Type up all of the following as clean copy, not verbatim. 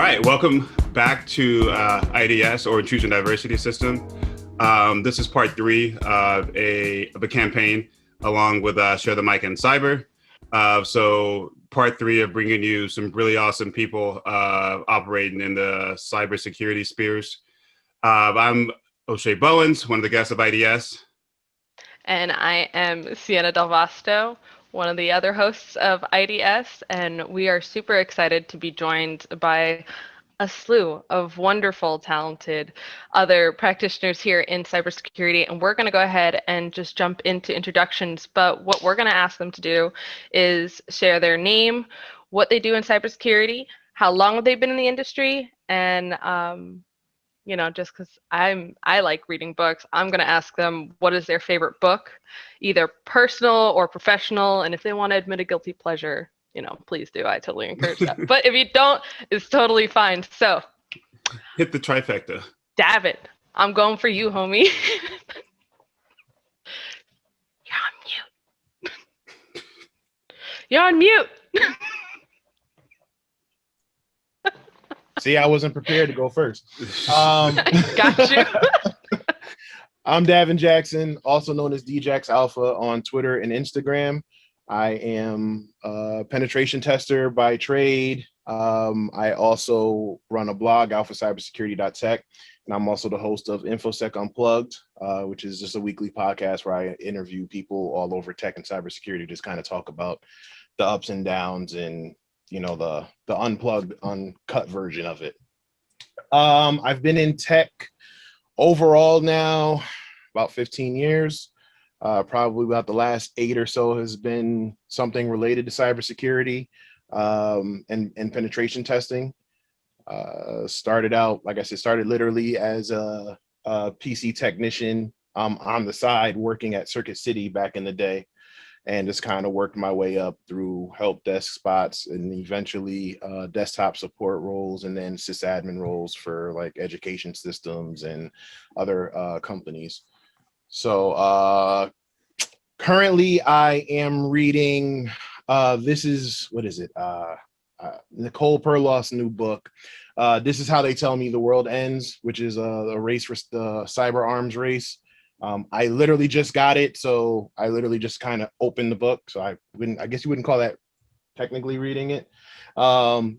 right, welcome back to IDS, or Intrusion Diversity System. This is part 3 of a campaign along with Share the Mic and Cyber. So part 3 of bringing you some really awesome people operating in the cybersecurity spheres. I'm O'Shea Bowens, one of the guests of IDS. And I am Sienna Delvasto, one of the other hosts of IDS, and we are super excited to be joined by a slew of wonderful, talented other practitioners here in cybersecurity, and we're going to go ahead and just jump into introductions. But what we're going to ask them to do is share their name, what they do in cybersecurity, how long have they been in the industry, and just because I like reading books, I'm going to ask them what is their favorite book, either personal or professional. And if they want to admit a guilty pleasure, please do. I totally encourage that. But if you don't, it's totally fine. So hit the trifecta. Davin, I'm going for you, homie. You're on mute. See, I wasn't prepared to go first. Got you. I'm Davin Jackson, also known as DJax Alpha on Twitter and Instagram. I am a penetration tester by trade. I also run a blog, alphacybersecurity.tech, and I'm also the host of InfoSec Unplugged, which is just a weekly podcast where I interview people all over tech and cybersecurity, just kind of talk about the ups and downs and the unplugged, uncut version of it. I've been in tech overall now about 15 years. Probably about the last 8 or so has been something related to cybersecurity and penetration testing. Started out, like I said, started literally as a PC technician on the side working at Circuit City back in the day. And just kind of worked my way up through help desk spots and eventually desktop support roles and then sysadmin roles for like education systems and other companies. So currently I am reading, Nicole Perlos's new book. This is How They Tell Me the World Ends, which is a race for the cyber arms race. I literally just got it, so I literally just kind of opened the book. So I guess you wouldn't call that technically reading it. And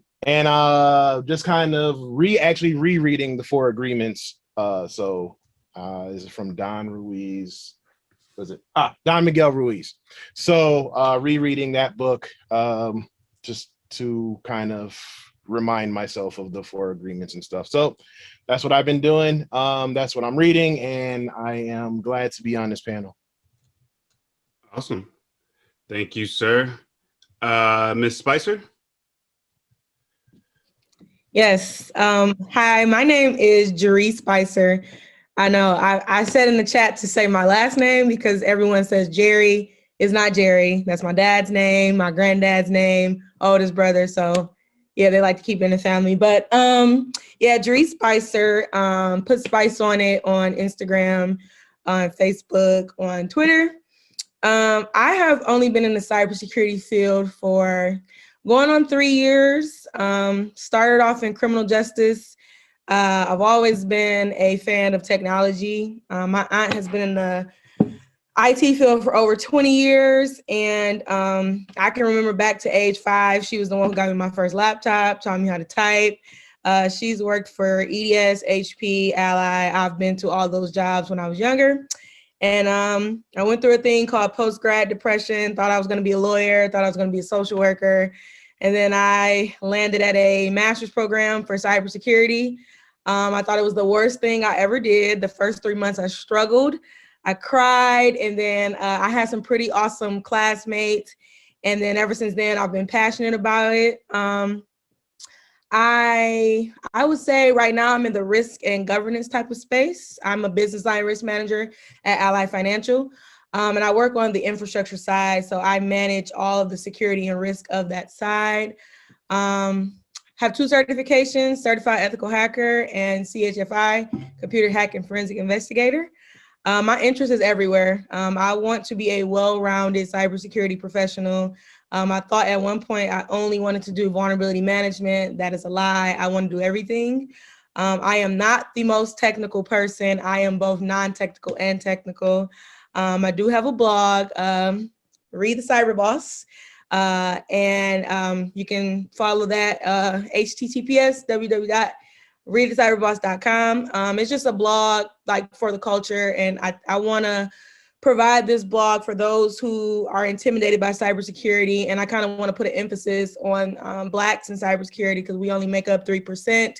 just kind of rereading the 4 agreements. This is from Don Ruiz. Don Miguel Ruiz. So rereading that book just to kind of remind myself of the 4 agreements and stuff. So that's what I've been doing. That's what I'm reading, and I am glad to be on this panel. Awesome. Thank you, sir. Ms. Spicer? Yes. Hi, my name is Jeree Spicer. I know I said in the chat to say my last name because everyone says Jeree. It's not Jeree. That's my dad's name, my granddad's name, oldest brother. So yeah, they like to keep it in the family. But Jeree Spicer, put Spice on it on Instagram, on Facebook, on Twitter. I have only been in the cybersecurity field for going on 3 years. Started off in criminal justice. I've always been a fan of technology. My aunt has been in the IT field for over 20 years. And I can remember back to age 5, she was the one who got me my first laptop, taught me how to type. She's worked for EDS, HP, Ally. I've been to all those jobs when I was younger. And I went through a thing called post-grad depression, thought I was going to be a lawyer, thought I was going to be a social worker. And then I landed at a master's program for cybersecurity. I thought it was the worst thing I ever did. The first 3 months I struggled. I cried, and then I had some pretty awesome classmates. And then ever since then, I've been passionate about it. I would say right now I'm in the risk and governance type of space. I'm a business line risk manager at Ally Financial, and I work on the infrastructure side. So I manage all of the security and risk of that side. Have 2 certifications, Certified Ethical Hacker and CHFI, Computer Hack and Forensic Investigator. My interest is everywhere. I want to be a well-rounded cybersecurity professional. I thought at one point I only wanted to do vulnerability management. That is a lie. I want to do everything. I am not the most technical person. I am both non-technical and technical. I do have a blog, Read the Cyber Boss. And you can follow that, https www.readthecyberboss.com. It's just a blog like for the culture. And I want to provide this blog for those who are intimidated by cybersecurity. And I kind of want to put an emphasis on Blacks in cybersecurity because we only make up 3%.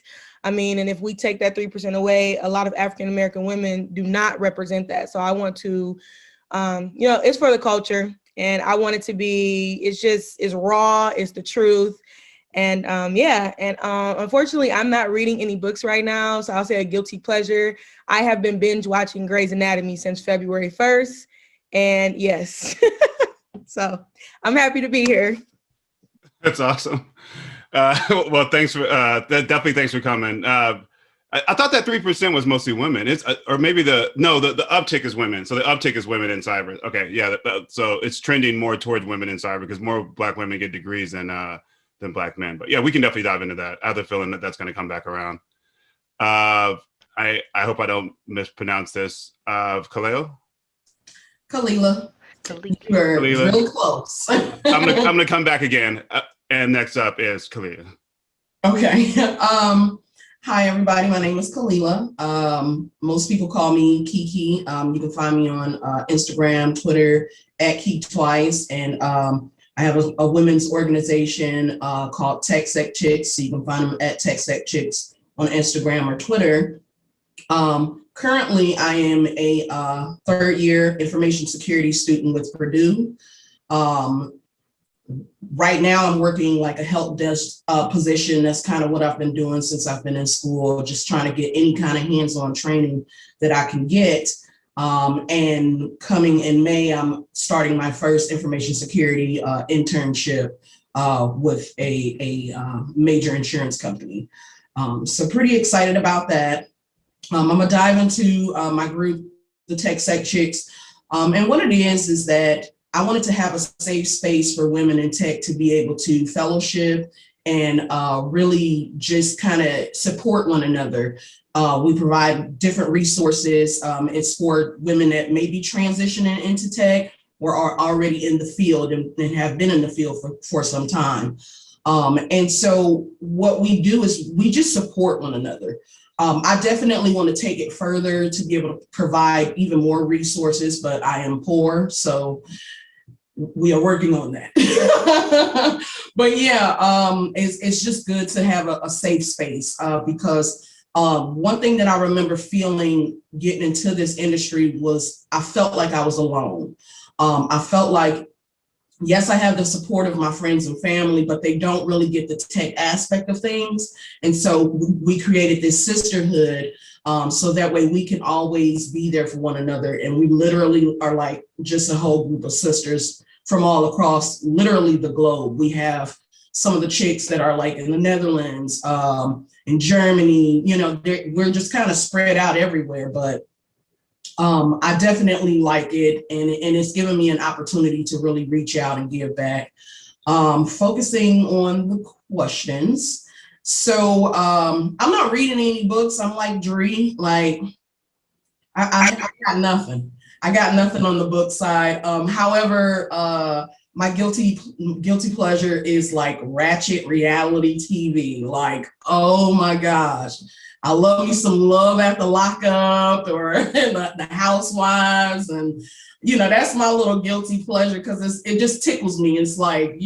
I mean, and if we take that 3% away, a lot of African-American women do not represent that. So I want to, it's for the culture. And I want it to be, it's raw, it's the truth. And unfortunately, I'm not reading any books right now. So I'll say a guilty pleasure. I have been binge watching Grey's Anatomy since February 1st. And yes, so I'm happy to be here. That's awesome. Well, thanks for definitely thanks for coming. I thought that 3% was mostly women. It's or maybe the uptick is women. So the uptick is women in cyber. Okay, yeah. So it's trending more towards women in cyber because more Black women get degrees than Black men. But yeah, we can definitely dive into that. I have the feeling that that's going to come back around. I hope I don't mispronounce this. Khalilah. You're real close. I'm gonna come back again. And next up is Khalilah. Okay. Hi, everybody. My name is Khalilah. Most people call me Kiki. You can find me on Instagram, Twitter, @KeyTwice. And I have a women's organization called TechSec Chicks. So you can find them at TechSec Chicks on Instagram or Twitter. Currently, I am a third-year information security student with Purdue. Right now, I'm working like a help desk position. That's kind of what I've been doing since I've been in school, just trying to get any kind of hands-on training that I can get. And coming in May, I'm starting my first information security internship with a major insurance company. So pretty excited about that. I'm gonna dive into my group, the TechSec Chicks. And what it is that I wanted to have a safe space for women in tech to be able to fellowship and really just kind of support one another. We provide different resources. It's for women that may be transitioning into tech or are already in the field and have been in the field for some time. And so what we do is we just support one another. I definitely want to take it further to be able to provide even more resources, but I am poor, so we are working on that. But yeah, it's just good to have a safe space because one thing that I remember feeling getting into this industry was I felt like I was alone. I felt like, yes, I have the support of my friends and family, but they don't really get the tech aspect of things. And so we created this sisterhood so that way we can always be there for one another. And we literally are like just a whole group of sisters from all across literally the globe. We have some of the chicks that are like in the Netherlands, in Germany, we're just kind of spread out everywhere, but I definitely like it. And it's given me an opportunity to really reach out and give back. Focusing on the questions. So I'm not reading any books. I'm like Jeree, like I got nothing. I got nothing on the book side. However, my guilty pleasure is like ratchet reality TV. Like, oh my gosh. I love me some Love After Lockup or the Housewives. And, that's my little guilty pleasure because it just tickles me. It's like,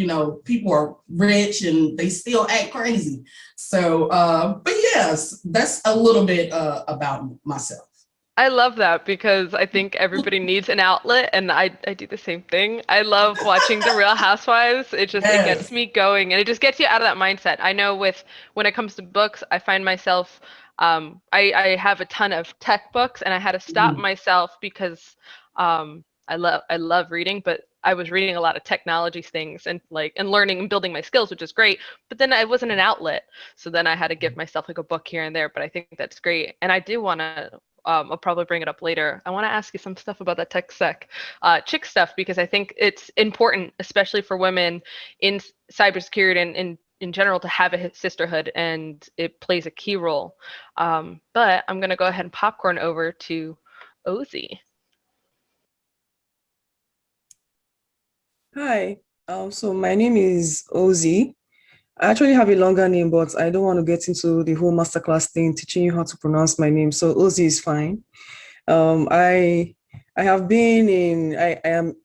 people are rich and they still act crazy. So, but yes, that's a little bit about myself. I love that because I think everybody needs an outlet, and I do the same thing. I love watching The Real Housewives. It gets me going, and it just gets you out of that mindset. I know when it comes to books, I find myself, I have a ton of tech books, and I had to stop myself because I love reading, but I was reading a lot of technology things and learning and building my skills, which is great. But then I wasn't an outlet, so then I had to give myself like a book here and there. But I think that's great, and I do want to I'll probably bring it up later. I want to ask you some stuff about the tech sec chick stuff, because I think it's important, especially for women in cybersecurity and in general, to have a sisterhood, and it plays a key role. But I'm going to go ahead and popcorn over to Ozi. Hi, so my name is Ozi. I actually have a longer name, but I don't want to get into the whole masterclass thing, teaching you how to pronounce my name. So Ozi is fine. I have been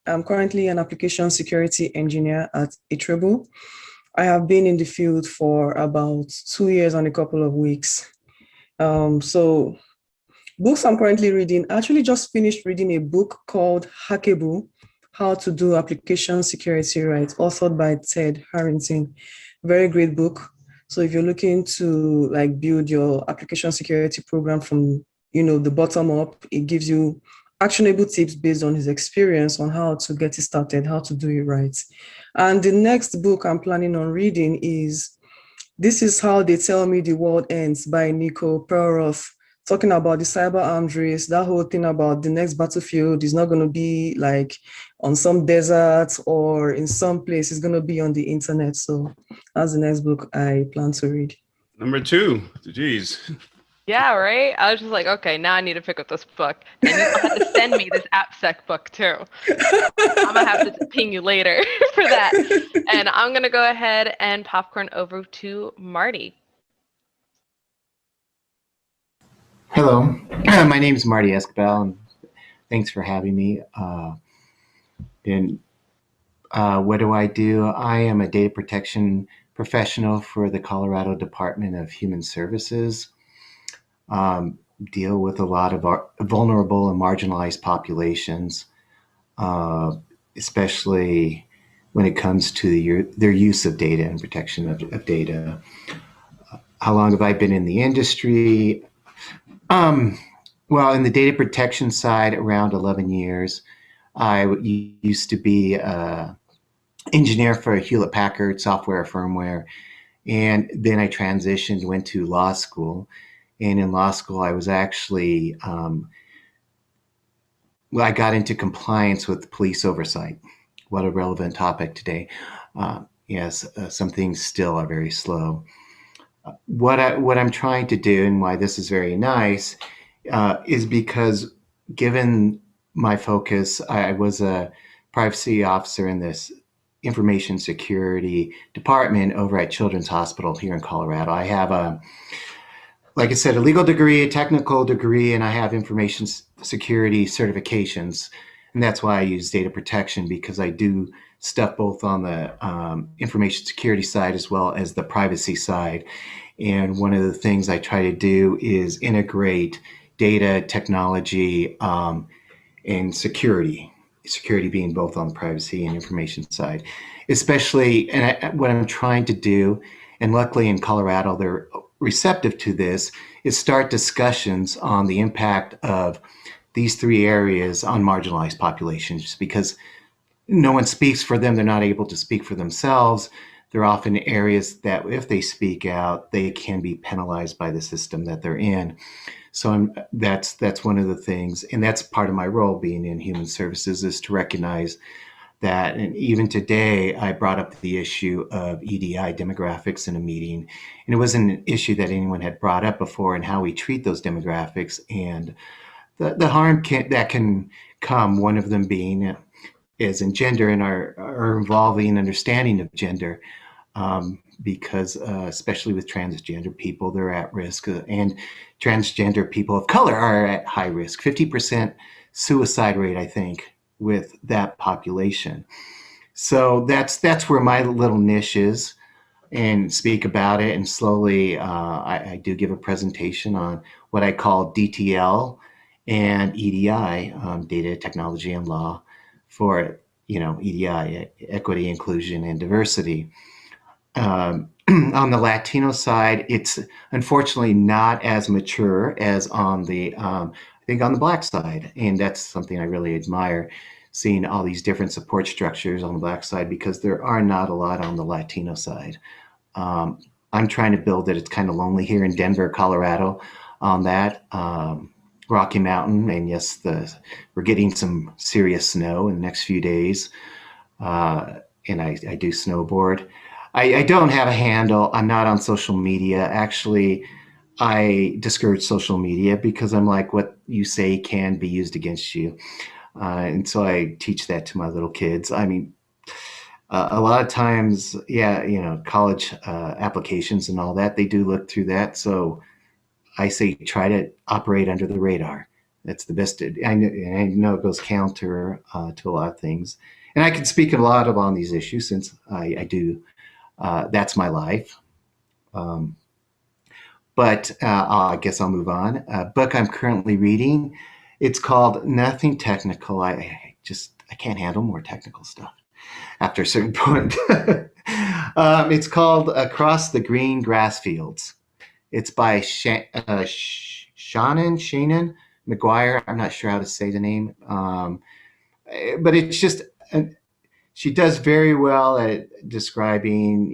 I'm currently an application security engineer at ITRIBL. I have been in the field for about 2 years and a couple of weeks. So books I'm currently reading, I actually just finished reading a book called Hackable: How to Do Application Security Right, authored by Ted Harrington. Very great book. So if you're looking to like build your application security program from, the bottom up, it gives you actionable tips based on his experience on how to get it started, how to do it right. And the next book I'm planning on reading is This Is How They Tell Me the World Ends by Nico Perroff, talking about the cyber arms race, that whole thing about the next battlefield is not going to be like on some desert or in some place, it's going to be on the internet. So that's the next book I plan to read. Number 2, geez. Yeah, right? I was just like, okay, now I need to pick up this book. And you'll have to send me this AppSec book too. I'm going to have to ping you later for that. And I'm going to go ahead and popcorn over to Marty. Hello, my name is Marty Esquibel, and thanks for having me. What do? I am a data protection professional for the Colorado Department of Human Services. Deal with a lot of vulnerable and marginalized populations, especially when it comes to their use of data and protection of data. How long have I been in the industry? Well, in the data protection side, around 11 years. I used to be an engineer for Hewlett Packard software firmware, and then I transitioned, went to law school. And in law school, I was actually, I got into compliance with police oversight. What a relevant topic today. Yes, some things still are very slow. What I'm trying to do, and why this is very nice, is because given my focus, I was a privacy officer in this information security department over at Children's Hospital here in Colorado. I have like I said, a legal degree, a technical degree, and I have information security certifications. And that's why I use data protection, because I do stuff both on the information security side as well as the privacy side. And one of the things I try to do is integrate data, technology, and security being both on the privacy and information side. Especially, and what I'm trying to do, and luckily in Colorado, they're receptive to this, is start discussions on the impact of these 3 areas on marginalized populations, because no one speaks for them. They're not able to speak for themselves. They're often areas that if they speak out, they can be penalized by the system that they're in. So that's one of the things, and that's part of my role being in human services, is to recognize that. And even today, I brought up the issue of EDI demographics in a meeting, and it wasn't an issue that anyone had brought up before, and how we treat those demographics and the harm that can come. One of them being is in gender and our evolving understanding of gender, because especially with transgender people, they're at risk, and transgender people of color are at high risk. 50% suicide rate, I think, with that population. So that's where my little niche is, and speak about it. And slowly, I do give a presentation on what I call DTL and EDI, data, technology, and law, for EDI, equity, inclusion, and diversity. On the Latino side, it's unfortunately not as mature as on the I think on the Black side, and that's something I really admire, seeing all these different support structures on the Black side, because there are not a lot on the Latino side. I'm trying to build it. It's kind of lonely here in Denver, Colorado, on that. Rocky Mountain, and yes, we're getting some serious snow in the next few days. And I do snowboard. I don't have a handle. I'm not on social media. Actually, I discourage social media because I'm like, what you say can be used against you. And so I teach that to my little kids. I mean, a lot of times, college applications and all that, they do look through that. So I say try to operate under the radar. That's the best. I know it goes counter to a lot of things. And I can speak a lot on these issues since I do. That's my life. But I guess I'll move on. A book I'm currently reading, it's called Nothing Technical. I can't handle more technical stuff after a certain point. It's called Across the Green Grass Fields. It's by Shannon McGuire. I'm not sure how to say the name. But it's just, she does very well at describing,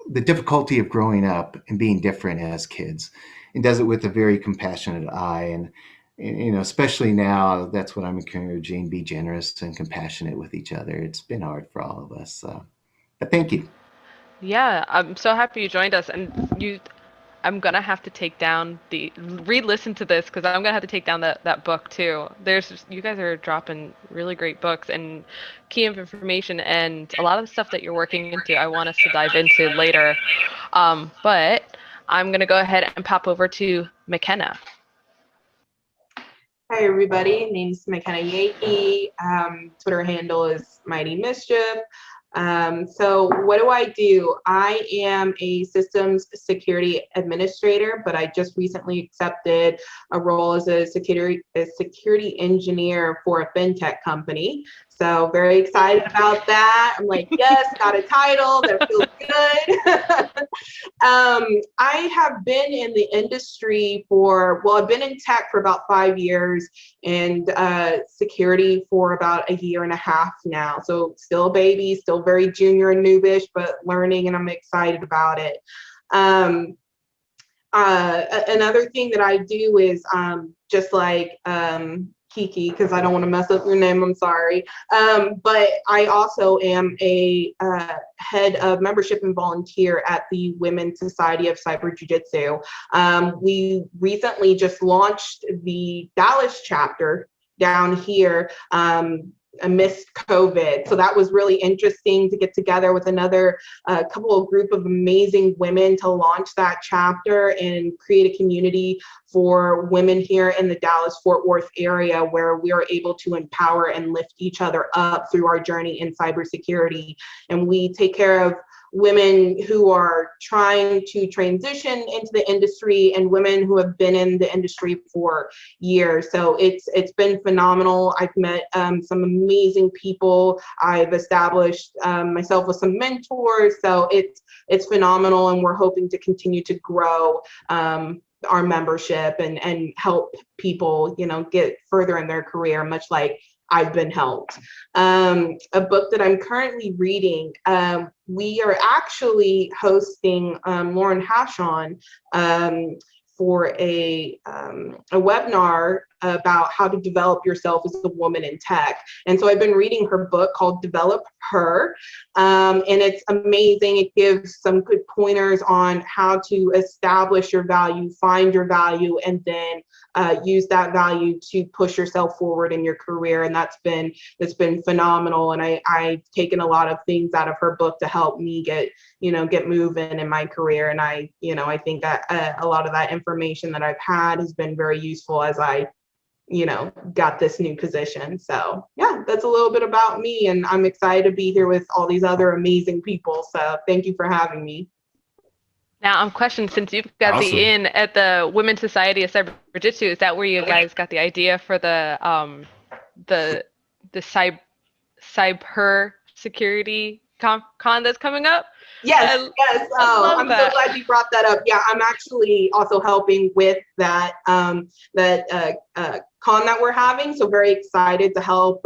the difficulty of growing up and being different as kids, and does it with a very compassionate eye. And especially now, that's what I'm encouraging: be generous and compassionate with each other. It's been hard for all of us. But thank you. Yeah, I'm so happy you joined us. And I'm gonna have to take down re-listen to this because I'm gonna have to take down that book too. You guys are dropping really great books and key information, and a lot of the stuff that you're working into, I want us to dive into later. But I'm gonna go ahead and pop over to McKenna. Hi everybody, name's McKenna Yeakey. Twitter handle is Mighty Mischief. So what do? I am a systems security administrator, but I just recently accepted a role as a security engineer for a fintech company. So very excited about that. I'm like, yes, got a title that feels good. I have been in the industry I've been in tech for about 5 years and security for about a year and a half now. So still a baby, still very junior and noobish, but learning, and I'm excited about it. Another thing that I do is just like Kiki, because I don't want to mess up your name, I'm sorry. But I also am a head of membership and volunteer at the Women's Society of Cyber Jiu-Jitsu. We recently just launched the Dallas chapter down here amidst COVID. So that was really interesting to get together with another group of amazing women to launch that chapter and create a community for women here in the Dallas-Fort Worth area where we are able to empower and lift each other up through our journey in cybersecurity. And we take care of women who are trying to transition into the industry and women who have been in the industry for years. So it's been phenomenal. I've met some amazing people. I've established myself with some mentors. So it's phenomenal, and we're hoping to continue to grow our membership and help people, get further in their career, much like I've been helped. A book that I'm currently reading, we are actually hosting Lauren Hashon for a webinar about how to develop yourself as a woman in tech. And so I've been reading her book called Develop Her, and it's amazing. It gives some good pointers on how to establish your value, find your value, and then use that value to push yourself forward in your career. And that's been phenomenal. And I've taken a lot of things out of her book to help me get moving in my career. And I think that a lot of that information that I've had has been very useful as I got this new position. So yeah, that's a little bit about me, and I'm excited to be here with all these other amazing people. So thank you for having me. Now I'm questioning, since you've got Awesome. the in at the Women's Society of Cyber Jiu-Jitsu, is that where you guys got the idea for the cyber security con that's coming up? Yes. I'm so glad you brought that up. Yeah, I'm actually also helping with that con that we're having. So very excited to help,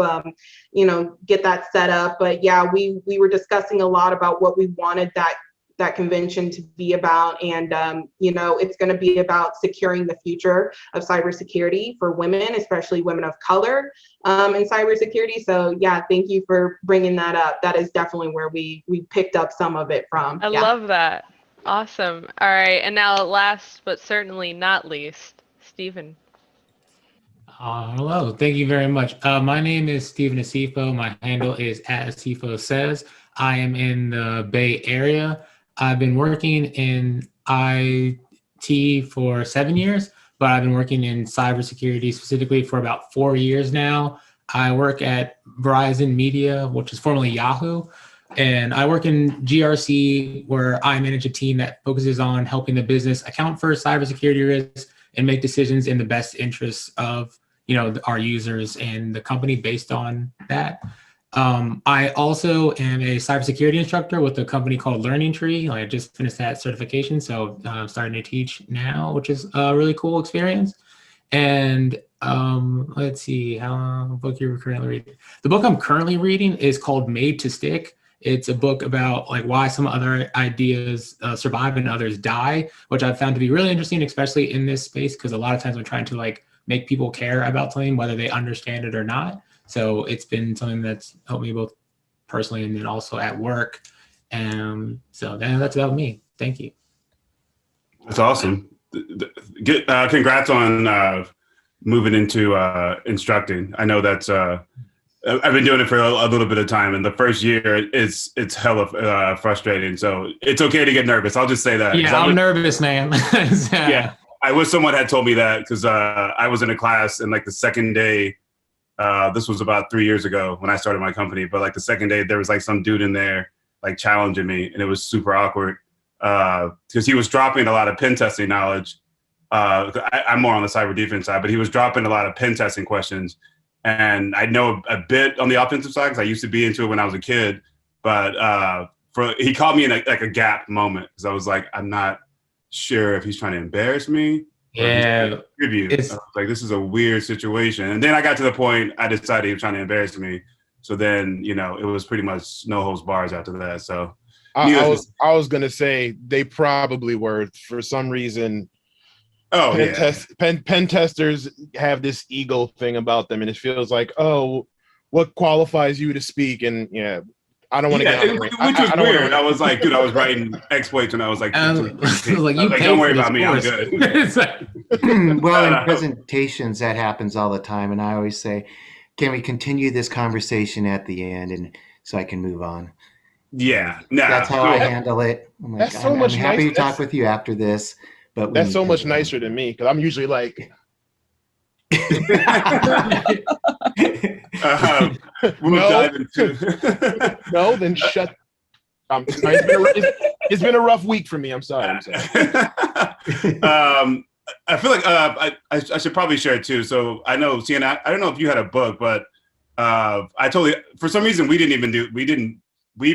get that set up. But yeah, we were discussing a lot about what we wanted that that convention to be about. And, it's going to be about securing the future of cybersecurity for women, especially women of color in cybersecurity. So yeah, thank you for bringing that up. That is definitely where we picked up some of it from. I love that. Awesome. All right. And now last but certainly not least, Stephen. Hello, thank you very much. My name is Stephen Asifo. My handle is @Asifo Says. I am in the Bay Area. I've been working in IT for 7 years, but I've been working in cybersecurity specifically for about 4 years now. I work at Verizon Media, which is formerly Yahoo, and I work in GRC, where I manage a team that focuses on helping the business account for cybersecurity risks and make decisions in the best interests of our users and the company based on that. I also am a cybersecurity instructor with a company called Learning Tree. I just finished that certification, so I'm starting to teach now, which is a really cool experience. And let's see, how book you're currently reading. The book I'm currently reading is called Made to Stick. It's a book about why some other ideas survive and others die, which I've found to be really interesting, especially in this space, because a lot of times I'm trying to make people care about something, whether they understand it or not. So it's been something that's helped me both personally and then also at work. So that's about me. Thank you. That's awesome. Congrats on moving into instructing. I know that's I've been doing it for a little bit of time, and the first year it's hella frustrating. So it's okay to get nervous. I'll just say that. Yeah, I'm nervous, man. Yeah. I wish someone had told me that, because I was in a class, and the second day, this was about 3 years ago when I started my company, but the second day there was some dude in there challenging me, and it was super awkward because he was dropping a lot of pen testing knowledge. I'm more on the cyber defense side, but he was dropping a lot of pen testing questions, and I know a bit on the offensive side because I used to be into it when I was a kid, but he caught me in a gap moment, because I was I'm not sure if he's trying to embarrass me. Yeah. I was this is a weird situation. And then I got to the point I decided he was trying to embarrass me. So then, it was pretty much no holds bars after that. So I was gonna say they probably were, for some reason. Pen testers have this ego thing about them, and it feels what qualifies you to speak? And I don't want to get on which was weird. I was dude, I was writing exploits when I was don't worry about me, I'm good. Well, in presentations, that happens all the time. And I always say, can we continue this conversation at the end, and so I can move on? Yeah. That's how I handle it. I'm I'm happy to talk with you after this, but that's so much nicer than me, because I'm usually we'll dive into no, then shut. It's been a rough week for me. I'm sorry. I feel I should probably share it too. So I know, Sienna, I don't know if you had a book, but for some reason we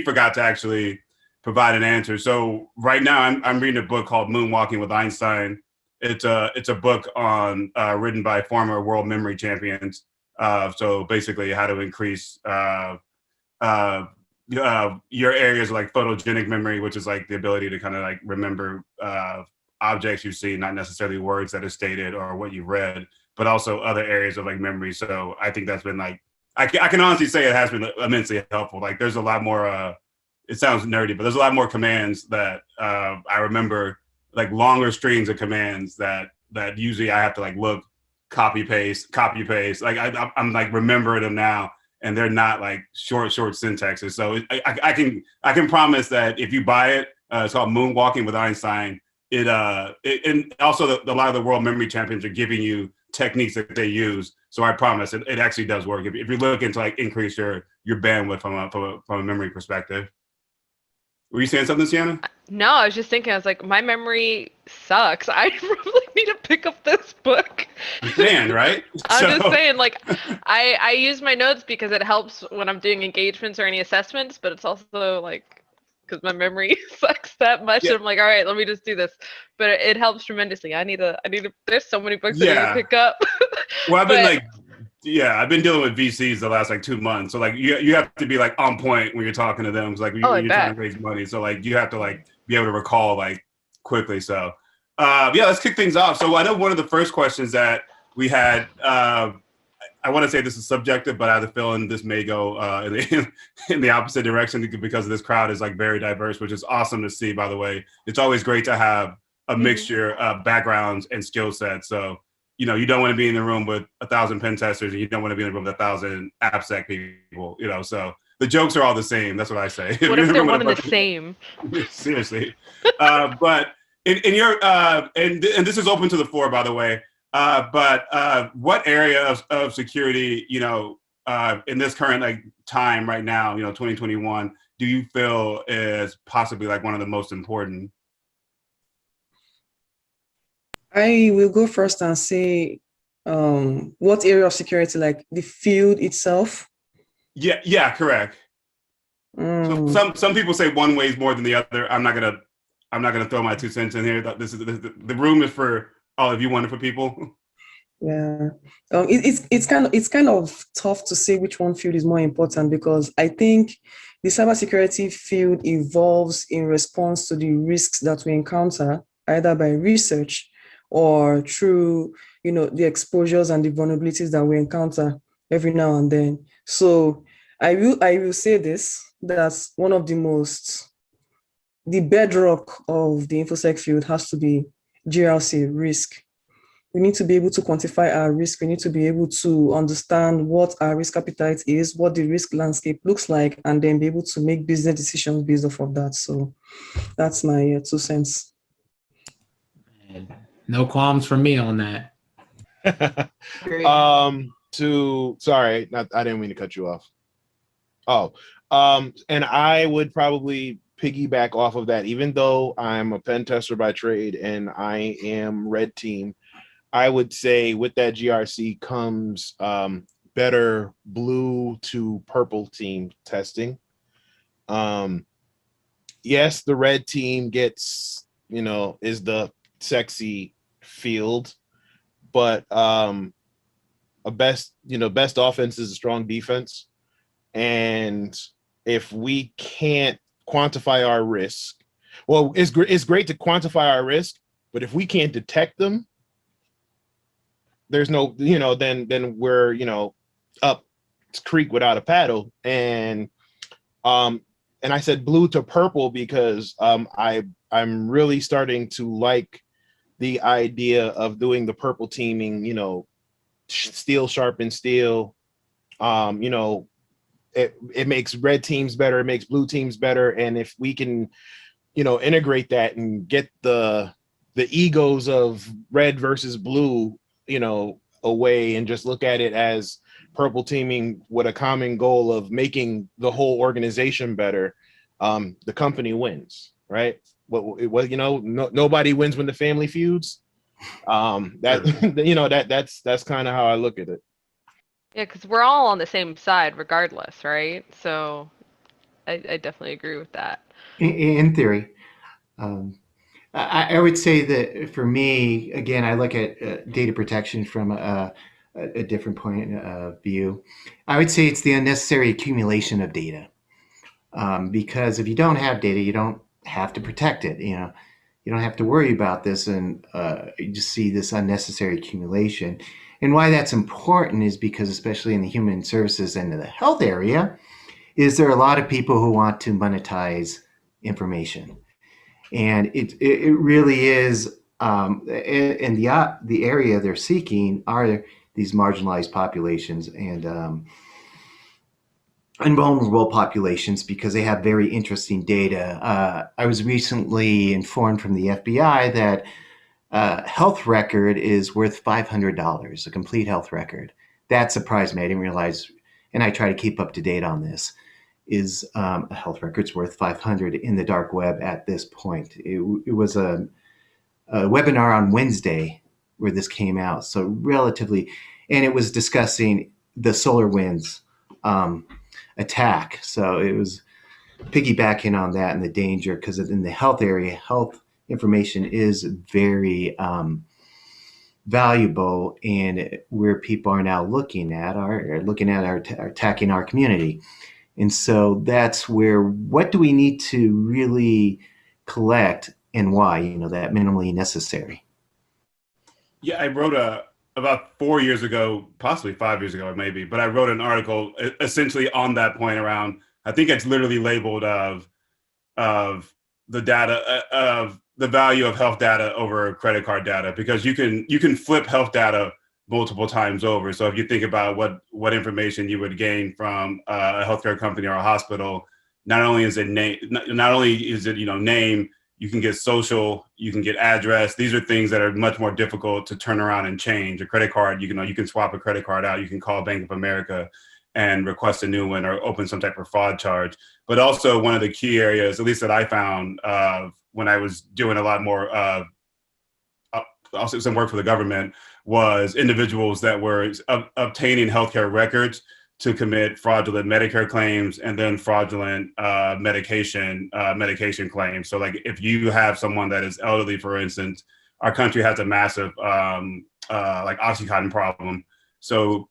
forgot to actually provide an answer. So right now I'm reading a book called Moonwalking with Einstein. It's a book on written by former world memory champions. So basically how to increase your areas like photogenic memory, which is the ability to kind of remember objects you see, not necessarily words that are stated or what you read, but also other areas of memory. So I think that's been I can honestly say it has been immensely helpful. There's a lot more, it sounds nerdy, but there's a lot more commands that I remember, longer strings of commands that usually I have to look, copy paste. I'm remembering them now, and they're not short syntaxes. So I can promise that if you buy it, it's called Moonwalking with Einstein. And also a lot of the world memory champions are giving you techniques that they use. So I promise it actually does work. If you're looking to increase your bandwidth from a memory perspective. Were you saying something, Sienna? No, I was just thinking, I was my memory sucks. I really need to pick up this book. Man, right? I'm just saying, I use my notes because it helps when I'm doing engagements or any assessments, but it's also because my memory sucks that much. Yeah. I'm all right, let me just do this. But it helps tremendously. I need to, there's so many books I need to pick up. Well, I've been I've been dealing with VCs the last 2 months. So you have to be on point when you're talking to them. It's you're trying to raise money. So you have to be able to recall like quickly. So yeah, let's kick things off. So I know one of the first questions that we had, I want to say this is subjective, but I have the feeling this may go in the opposite direction because of this crowd is like very diverse, which is awesome to see, by the way. It's always great to have a mixture of backgrounds and skill sets. So, you know, you don't want to be in the room with 1,000 pen testers and you don't want to be in the room with 1,000 AppSec people, you know, so the jokes are all the same. That's what I say. What if they're one and the same? Seriously. But in your, and this is open to the floor, by the way, but what area of security, you know, in this current like time right now, you know, 2021, do you feel is possibly like one of the most important? I will go first and say what area of security, like the field itself. Yeah, correct. So some people say one way is more than the other. I'm not gonna throw my 2 cents in here. This is the room is for all of you wonderful people. Yeah, it's kind of tough to say which one field is more important, because I think the cybersecurity field evolves in response to the risks that we encounter, either by research or through, you know, the exposures and the vulnerabilities that we encounter every now and then. So I will say this, that's one of the bedrock of the InfoSec field has to be GRC, risk. We need to be able to quantify our risk. We need to be able to understand what our risk appetite is, what the risk landscape looks like, and then be able to make business decisions based off of that. So that's my 2 cents. No qualms from me on that. Sorry, I didn't mean to cut you off. And I would probably piggyback off of that. Even though I'm a pen tester by trade and I am red team, I would say with that GRC comes better blue to purple team testing. Yes, the red team gets, you know, is the sexy field, but best offense is a strong defense. And if we can't quantify our risk, well, it's great to quantify our risk, but if we can't detect them, there's no, you know, then we're, you know, up creek without a paddle. And I said blue to purple because I'm really starting to like the idea of doing the purple teaming, you know, steel sharpen steel. You know, it makes red teams better, it makes blue teams better. And if we can, you know, integrate that and get the egos of red versus blue, you know, away and just look at it as purple teaming with a common goal of making the whole organization better, the company wins, right? What you know, nobody wins when the family feuds. That you know, that's kind of how I look at it. Yeah, because we're all on the same side regardless, right? So I definitely agree with that. In theory. I would say that for me, again, I look at data protection from a different point of view. I would say it's the unnecessary accumulation of data, because if you don't have data, you don't have to protect it. You know, you don't have to worry about this, and you just see this unnecessary accumulation. And why that's important is because, especially in the human services and in the health area, is there are a lot of people who want to monetize information. And it really is, and the area they're seeking are these marginalized populations and vulnerable populations, because they have very interesting data. I was recently informed from the FBI that a health record is worth $500, a complete health record. That surprised me. I didn't realize, and I try to keep up to date on this, is a health record's worth $500 in the dark web at this point. It was a webinar on Wednesday where this came out, so relatively, and it was discussing the SolarWinds attack. So it was piggybacking on that and the danger, because in the health area, health information is very valuable, and where people are now looking at are attacking our community. And so that's where, what do we need to really collect and why, that minimally necessary? Yeah, I wrote about 4 years ago, possibly 5 years ago, maybe, but I wrote an article essentially on that point around, I think it's literally labeled of the data, of the value of health data over credit card data, because you can flip health data multiple times over. So if you think about what information you would gain from a healthcare company or a hospital, not only is it name, name, you can get social, you can get address. These are things that are much more difficult to turn around and change. A credit card, you can swap a credit card out. You can call Bank of America and request a new one or open some type of fraud charge. But also one of the key areas, at least that I found when I was doing a lot more also some work for the government, was individuals that were obtaining healthcare records to commit fraudulent Medicare claims and then fraudulent medication claims. So like if you have someone that is elderly, for instance, our country has a massive like Oxycontin problem. So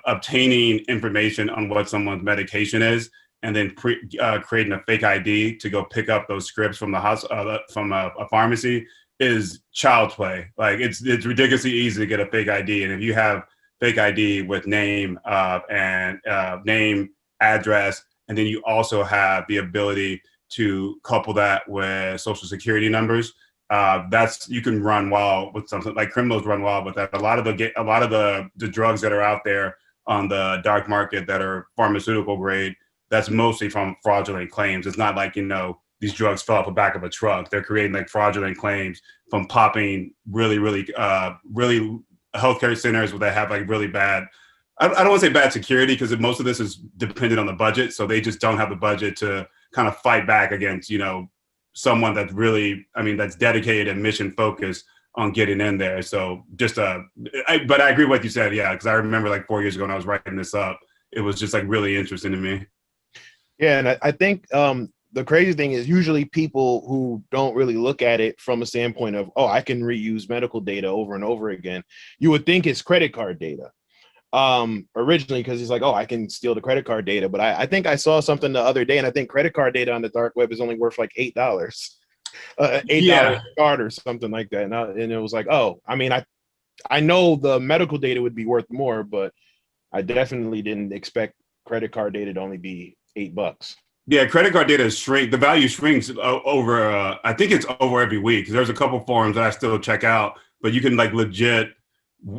obtaining information on what someone's medication is and then creating a fake ID to go pick up those scripts from the from a pharmacy is child's play. Like it's ridiculously easy to get a fake ID, and if you have fake ID with name and name, address, and then you also have the ability to couple that with social security numbers. You can run wild with something, like criminals run wild with that. A lot of the drugs that are out there on the dark market that are pharmaceutical grade, that's mostly from fraudulent claims. It's not like, these drugs fell off the back of a truck. They're creating like fraudulent claims from popping really healthcare centers where they have like really bad, I don't want to say bad security, because most of this is dependent on the budget. So they just don't have the budget to kind of fight back against, someone that's really, that's dedicated and mission focused on getting in there. So just, but I agree with what you said. Yeah. Cause I remember like 4 years ago when I was writing this up, it was just like really interesting to me. Yeah. And I think the crazy thing is usually people who don't really look at it from a standpoint of, I can reuse medical data over and over again. You would think it's credit card data originally, because he's like, I can steal the credit card data. But I think I saw something the other day, and I think credit card data on the dark web is only worth like $8, $8 card or something like that. And it was like, I know the medical data would be worth more, but I definitely didn't expect credit card data to only be $8. Yeah, credit card data the value shrinks over, I think it's over every week. There's a couple forums that I still check out, but you can like legit,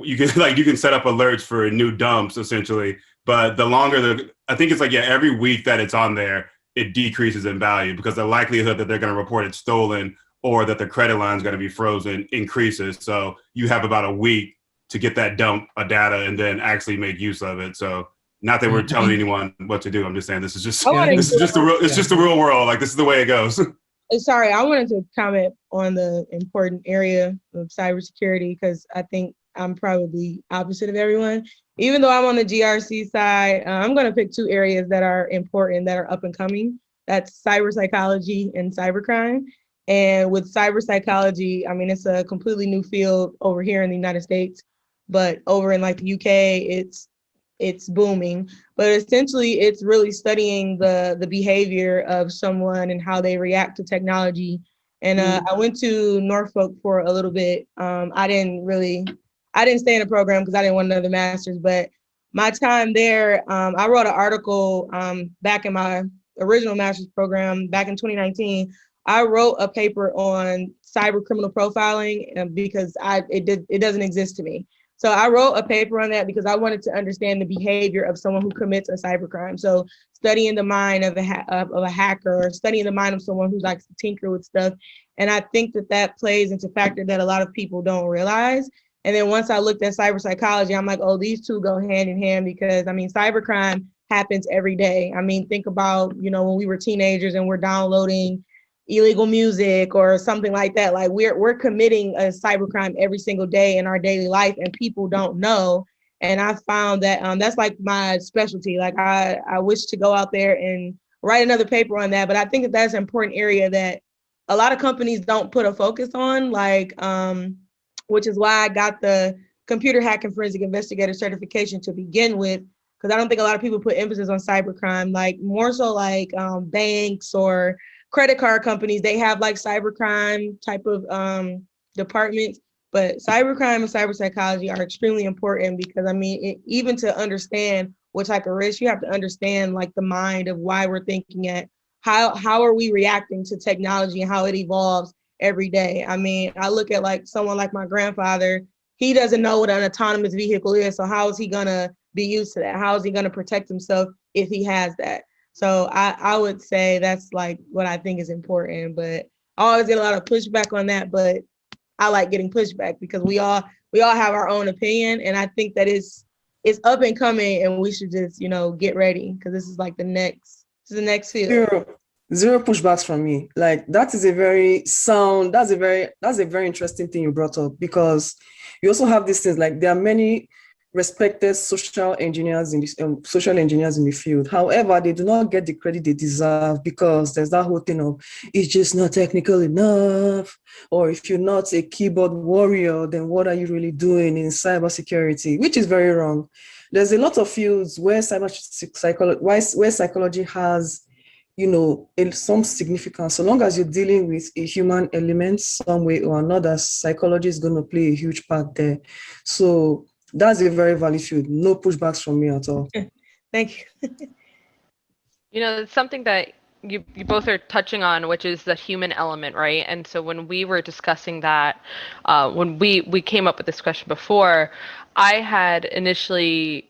you can set up alerts for new dumps essentially. But the longer I think it's like, every week that it's on there, it decreases in value because the likelihood that they're going to report it stolen or that the credit line is going to be frozen increases. So you have about a week to get that dump of data and then actually make use of it. So not that we're telling anyone what to do. I'm just saying this is just the real world. Like this is the way it goes. Sorry, I wanted to comment on the important area of cybersecurity because I think I'm probably opposite of everyone. Even though I'm on the GRC side, I'm going to pick two areas that are important, that are up and coming. That's cyber psychology and cybercrime. And with cyber psychology, it's a completely new field over here in the United States, but over in like the UK, it's booming. But essentially, it's really studying the behavior of someone and how they react to technology. And I went to Norfolk for a little bit. I didn't stay in the program because I didn't want another master's, but my time there, I wrote an article back in my original master's program back in 2019. I wrote a paper on cyber criminal profiling because it doesn't exist to me. So I wrote a paper on that because I wanted to understand the behavior of someone who commits a cybercrime. So studying the mind of a hacker, or studying the mind of someone who likes to tinker with stuff. And I think that plays into a factor that a lot of people don't realize. And then once I looked at cyber psychology, I'm like, these two go hand in hand because cybercrime happens every day. Think about, when we were teenagers and we're downloading illegal music or something like that. Like we're committing a cybercrime every single day in our daily life and people don't know. And I found that that's like my specialty. Like I wish to go out there and write another paper on that, but I think that's an important area that a lot of companies don't put a focus on, which is why I got the computer hack and forensic investigator certification to begin with, because I don't think a lot of people put emphasis on cybercrime, like more so like banks or credit card companies, they have like cybercrime type of departments, but cybercrime and cyber psychology are extremely important because I mean, even to understand what type of risk, you have to understand like the mind of why we're thinking it. How are we reacting to technology and how it evolves every day? I mean, I look at like someone like my grandfather, he doesn't know what an autonomous vehicle is. So how is he gonna be used to that? How is he gonna protect himself if he has that? So I would say that's like what I think is important, but I always get a lot of pushback on that, but I like getting pushback because we all have our own opinion. And I think that it's up and coming and we should just, get ready because this is like the next field. Zero pushbacks from me. Like that's a very interesting thing you brought up because you also have these things like there are many respected social engineers in the field. However, they do not get the credit they deserve because there's that whole thing of it's just not technical enough, or if you're not a keyboard warrior, then what are you really doing in cybersecurity? Which is very wrong. There's a lot of fields where psychology has, some significance. So long as you're dealing with a human element some way or another, psychology is going to play a huge part there. So that's a very valid field. No pushbacks from me at all. Thank you. It's something that you both are touching on, which is the human element, right? And so when we were discussing that, when we came up with this question before, I had initially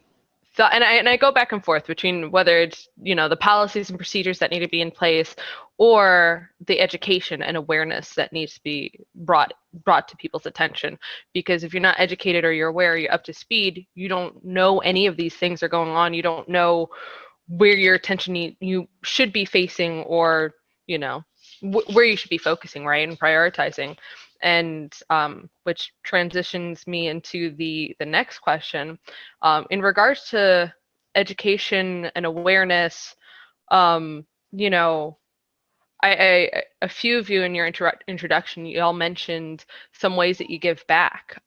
thought, and I go back and forth between whether it's, the policies and procedures that need to be in place or the education and awareness that needs to be brought to people's attention. Because if you're not educated or you're aware, you're up to speed, you don't know any of these things are going on. You don't know where your attention you should be facing or, where you should be focusing, right, and prioritizing. And which transitions me into the next question. In regards to education and awareness, a few of you in your introduction, you all mentioned some ways that you give back.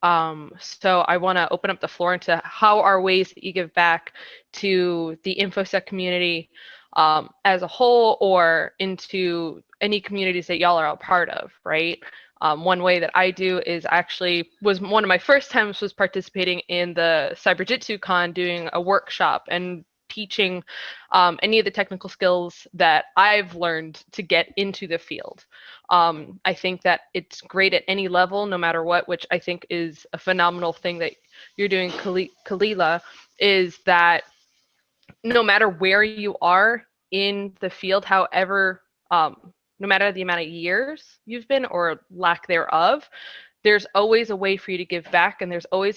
So I want to open up the floor into how are ways that you give back to the InfoSec community as a whole or into any communities that y'all are a part of, right? One way that I do is one of my first times was participating in the Cyberjitsu Con, doing a workshop and teaching any of the technical skills that I've learned to get into the field. I think that it's great at any level, no matter what, which I think is a phenomenal thing that you're doing, Khalilah, is that no matter where you are in the field, however, no matter the amount of years you've been or lack thereof, there's always a way for you to give back, and there's always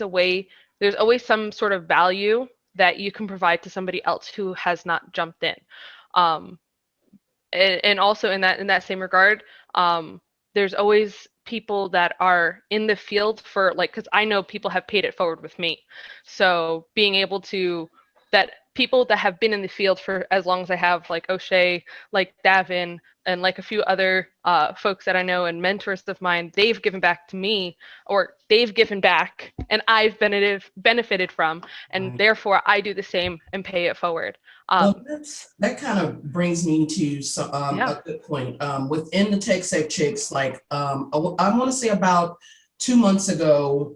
some sort of value that you can provide to somebody else who has not jumped in. And also in that same regard, there's always people that are in the field for because I know people have paid it forward with me. So being able to, that people that have been in the field for as long as I have, like O'Shea, like Davin, and like a few other folks that I know and mentors of mine, they've given back to me, or they've given back and I've benefited from, and therefore I do the same and pay it forward. That kind of brings me to a good point. Within the TechSec Chicks, I want to say about 2 months ago,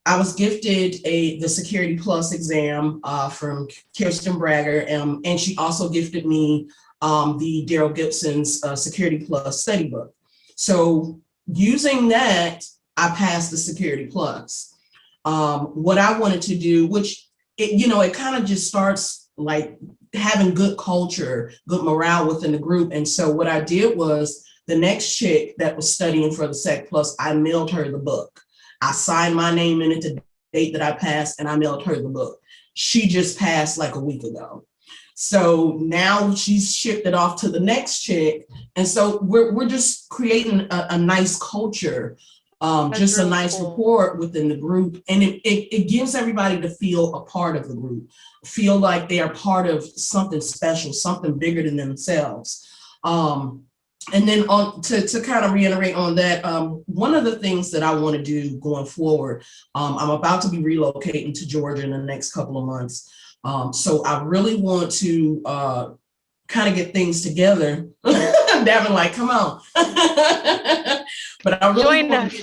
I was gifted the Security Plus exam from Kirsten Bragger, and she also gifted me the Daryl Gibson's Security Plus study book. So using that, I passed the Security Plus. What I wanted to do, which it kind of just starts like having good culture, good morale within the group. And so what I did was the next chick that was studying for the Sec Plus, I mailed her the book. I signed my name in it, the date that I passed, and I mailed her the book. She just passed like a week ago. So now she's shipped it off to the next chick. And so we're just creating a nice culture, just a nice rapport within the group. And it gives everybody to feel a part of the group, feel like they are part of something special, something bigger than themselves. And then to kind of reiterate on that, one of the things that I want to do going forward, I'm about to be relocating to Georgia in the next couple of months. So I really want to kind of get things together. Davin, like, come on. But I really join us.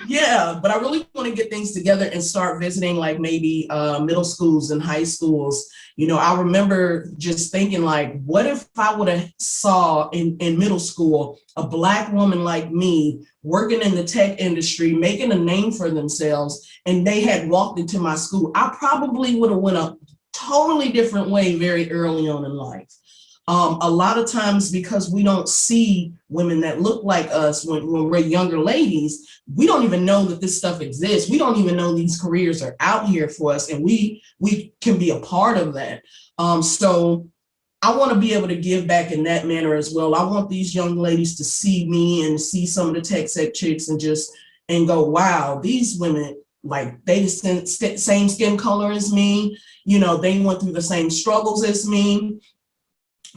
but I really want to get things together and start visiting like maybe middle schools and high schools. You know, I remember just thinking like, what if I would have saw in middle school a Black woman like me working in the tech industry, making a name for themselves, and they had walked into my school? I probably would have went a totally different way very early on in life. A lot of times, because we don't see women that look like us when we're younger ladies, we don't even know that this stuff exists. We don't even know these careers are out here for us, and we can be a part of that. So I want to be able to give back in that manner as well. I want these young ladies to see me and see some of the tech sec chicks and go, wow, these women, like, they the same skin color as me. You know, they went through the same struggles as me,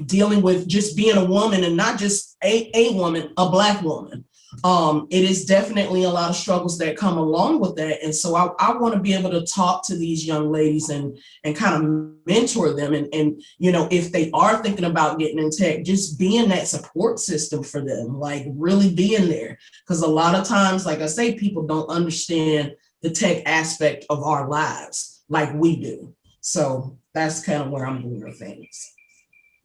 dealing with just being a woman, and not just a woman, a Black woman. It is definitely a lot of struggles that come along with that. And so I want to be able to talk to these young ladies and kind of mentor them. And, you know, if they are thinking about getting in tech, just being that support system for them, like really being there. Because a lot of times, like I say, people don't understand the tech aspect of our lives like we do. So that's kind of where I'm doing with things.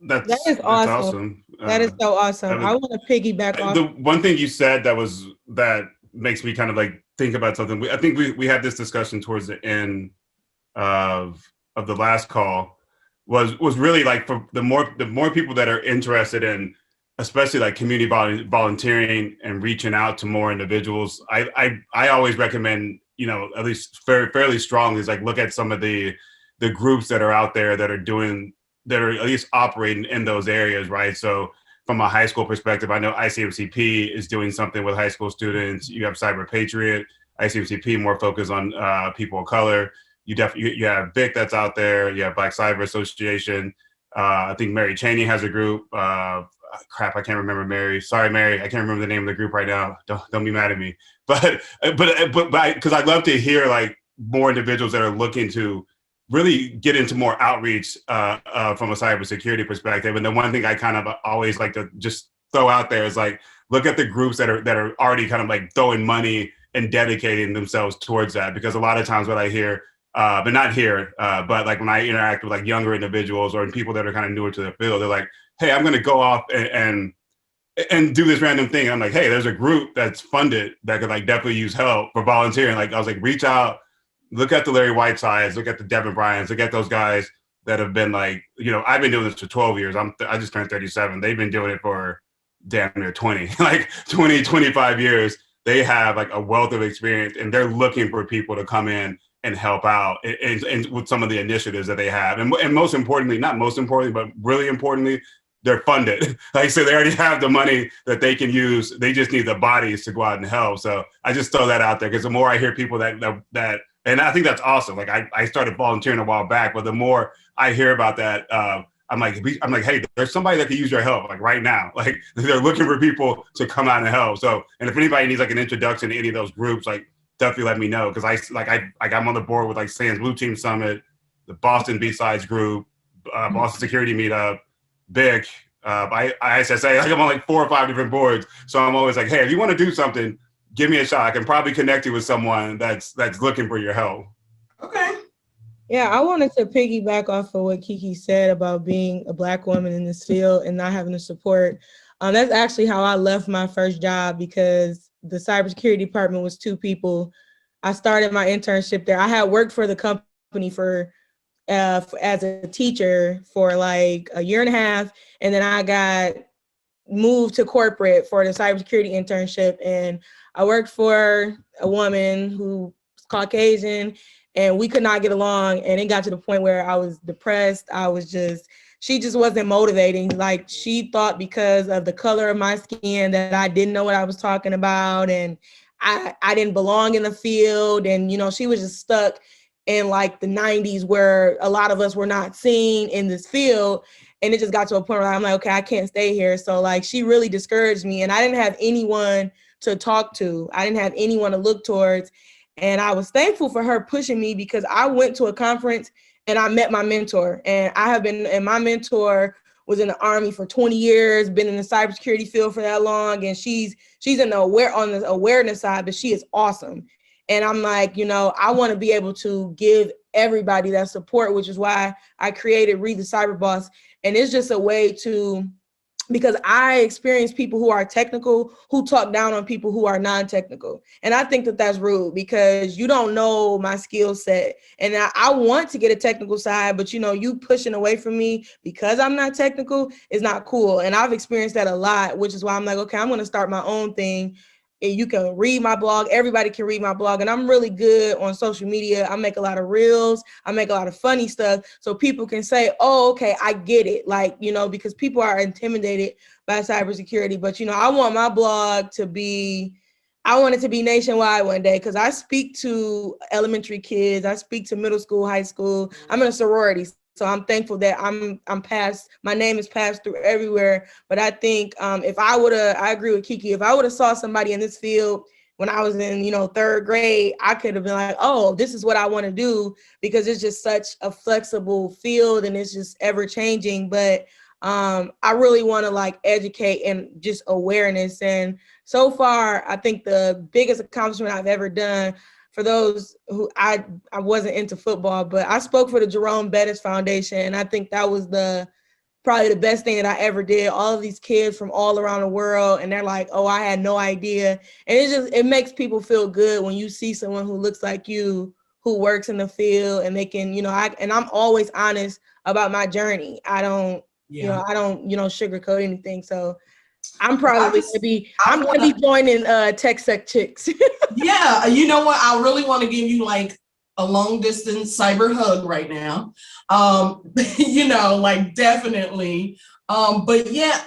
That is awesome. That is so awesome. I want to piggyback off. The one thing you said that makes me kind of like think about something. I think we had this discussion towards the end of the last call was really like, for the more people that are interested in, especially like community volunteering and reaching out to more individuals. I always recommend, you know, at least fairly strongly, is like, look at some of the groups that are out there that are at least operating in those areas, right? So from a high school perspective, I know ICMCP is doing something with high school students. You have Cyber Patriot, ICMCP more focused on people of color. You have BIC that's out there. You have Black Cyber Association. I think Mary Cheney has a group. Crap, I can't remember Mary. Sorry, Mary, I can't remember the name of the group right now. Don't be mad at me. But because I'd love to hear like more individuals that are looking to really get into more outreach from a cybersecurity perspective. And the one thing I kind of always like to just throw out there is like, look at the groups that are already kind of like throwing money and dedicating themselves towards that. Because a lot of times what I hear, but not here, but like when I interact with like younger individuals or people that are kind of newer to the field, they're like, hey, I'm going to go off and do this random thing. I'm like, hey, there's a group that's funded that could like definitely use help for volunteering. Like I was like, reach out. Look at the Larry Whitesides, look at the Devin Bryants, look at those guys that have been like, you know, I've been doing this for 12 years. I just turned 37. They've been doing it for damn near 20, like 20, 25 years. They have like a wealth of experience, and they're looking for people to come in and help out and with some of the initiatives that they have. And most importantly, not most importantly, but really importantly, they're funded. Like, so they already have the money that they can use. They just need the bodies to go out and help. So I just throw that out there, because the more I hear people that and I think that's awesome. Like I started volunteering a while back, but the more I hear about that, I'm like, hey, there's somebody that could use your help, like right now. Like they're looking for people to come out and help. So, and if anybody needs like an introduction to any of those groups, like definitely let me know, because I'm on the board with like Sans Blue Team Summit, the Boston B-Sides group, Boston Security Meetup, BIC, ISSA. Like I'm on like 4 or 5 different boards. So I'm always like, hey, if you want to do something, give me a shot. I can probably connect you with someone that's looking for your help. Okay. Yeah, I wanted to piggyback off of what Kiki said about being a Black woman in this field and not having the support. That's actually how I left my first job, because the cybersecurity department was 2 people. I started my internship there. I had worked for the company as a teacher for like a year and a half, and then I got moved to corporate for the cybersecurity internship, and I worked for a woman who was Caucasian, and we could not get along. And it got to the point where I was depressed. She just wasn't motivating. Like, she thought because of the color of my skin that I didn't know what I was talking about, and I didn't belong in the field. And, you know, she was just stuck in like the 90s where a lot of us were not seen in this field. And it just got to a point where I'm like, okay, I can't stay here. So like, she really discouraged me, and I didn't have anyone to talk to. I didn't have anyone to look towards. And I was thankful for her pushing me, because I went to a conference and I met my mentor, and my mentor was in the Army for 20 years, been in the cybersecurity field for that long, and she's in the on the awareness side, but she is awesome. And I'm like, you know, I want to be able to give everybody that support, which is why I created Read the Cyber Boss. And it's just a way to, because I experience people who are technical who talk down on people who are non-technical. And I think that that's rude because you don't know my skill set. And I want to get a technical side, but you know, you pushing away from me because I'm not technical is not cool. And I've experienced that a lot, which is why I'm like, okay, I'm going to start my own thing. And you can read my blog. Everybody can read my blog. And I'm really good on social media. I make a lot of reels. I make a lot of funny stuff. So people can say, oh, okay, I get it. Like, you know, because people are intimidated by cybersecurity. But, you know, I want my blog to be, I want it to be nationwide one day because I speak to elementary kids. I speak to middle school, high school. I'm in a sorority. So I'm thankful that I'm passed, my name is passed through everywhere. But I think if I agree with Kiki, if I would have saw somebody in this field when I was in, you know, third grade, I could have been like, oh, this is what I want to do because it's just such a flexible field and it's just ever changing. But I really want to like educate and just awareness. And so far, I think the biggest accomplishment I've ever done, for those who I wasn't into football, but I spoke for the Jerome Bettis Foundation. And I think that was probably the best thing that I ever did. All of these kids from all around the world. And they're like, oh, I had no idea. And it makes people feel good when you see someone who looks like you, who works in the field and they can, you know, and I'm always honest about my journey. I don't sugarcoat anything. So I'm probably I'm gonna be joining Tech Sec Chicks. Yeah, you know what? I really want to give you like a long distance cyber hug right now. You know, like definitely. But yeah,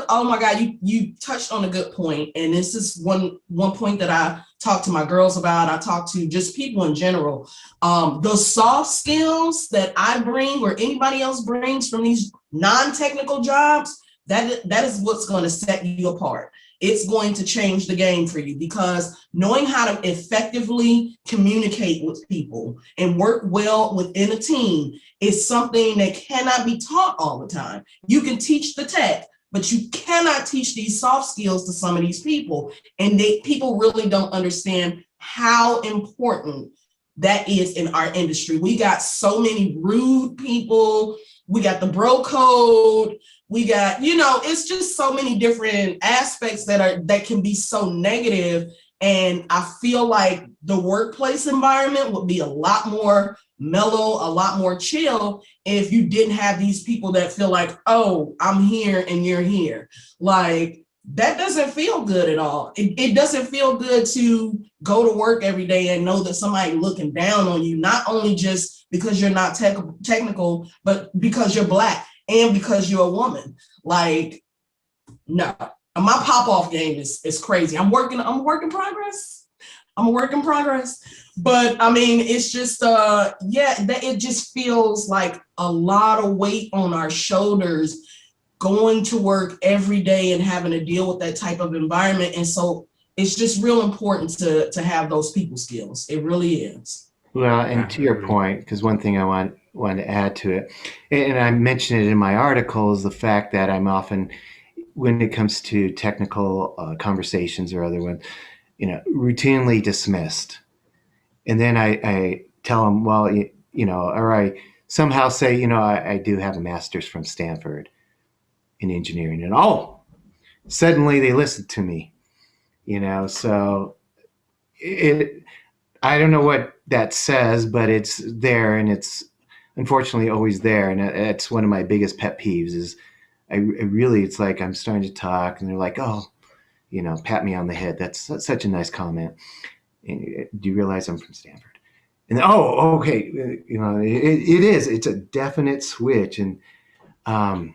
oh my God, you touched on a good point. And this is one point that I talk to my girls about. I talk to just people in general. The soft skills that I bring or anybody else brings from these non-technical jobs, that is what's going to set you apart. It's going to change the game for you because knowing how to effectively communicate with people and work well within a team is something that cannot be taught all the time. You can teach the tech, but you cannot teach these soft skills to some of these people. And people really don't understand how important that is in our industry. We got so many rude people. We got the bro code. We got, you know, it's just so many different aspects that can be so negative. And I feel like the workplace environment would be a lot more mellow, a lot more chill if you didn't have these people that feel like, oh, I'm here and you're here. Like, that doesn't feel good at all. It doesn't feel good to go to work every day and know that somebody looking down on you, not only just because you're not technical, but because you're Black and because you're a woman. Like, no, my pop-off game is crazy. I'm a work in progress. I'm a work in progress. But I mean, it's just, it just feels like a lot of weight on our shoulders going to work every day and having to deal with that type of environment. And so it's just real important to have those people skills. It really is. Well, and to your point, because one thing I want to add to it, and I mentioned it in my article, is the fact that I'm often, when it comes to technical conversations or other ones, you know, routinely dismissed. And then I tell them, well, you know, or I somehow say, you know, I do have a master's from Stanford in engineering, and suddenly they listen to me, you know. So I don't know what that says, but it's there, and it's unfortunately always there. And it's one of my biggest pet peeves is it's like I'm starting to talk and they're like, oh, you know, pat me on the head. That's such a nice comment. And do you realize I'm from Stanford? And then, oh, okay. You know, it's a definite switch. And I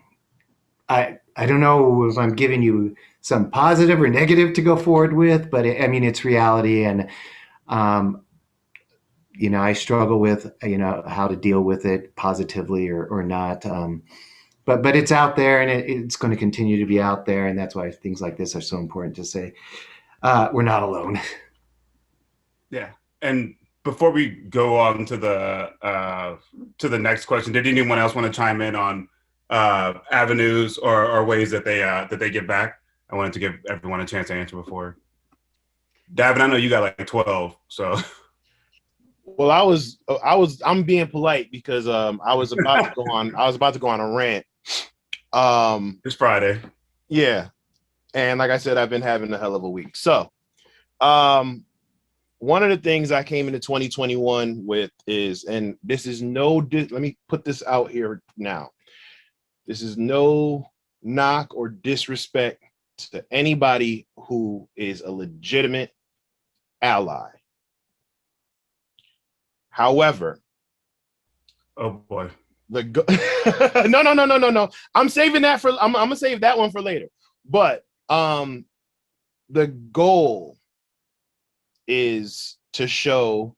don't know if I'm giving you some positive or negative to go forward with, but I mean, it's reality. And, you know, I struggle with, you know, how to deal with it positively or not. But it's out there, and it's going to continue to be out there. And that's why things like this are so important to say. We're not alone. Yeah. And before we go on to the next question, did anyone else want to chime in on avenues or ways that they give back. I wanted to give everyone a chance to answer before. Davin, I know you got like 12, so. Well, I'm being polite because I was about to go on a rant. It's Friday. Yeah. And like I said, I've been having a hell of a week. So one of the things I came into 2021 with is, and this is let me put this out here now. This is no knock or disrespect to anybody who is a legitimate ally. However, oh boy, no. I'm saving that for. I'm gonna save that one for later. But the goal is to show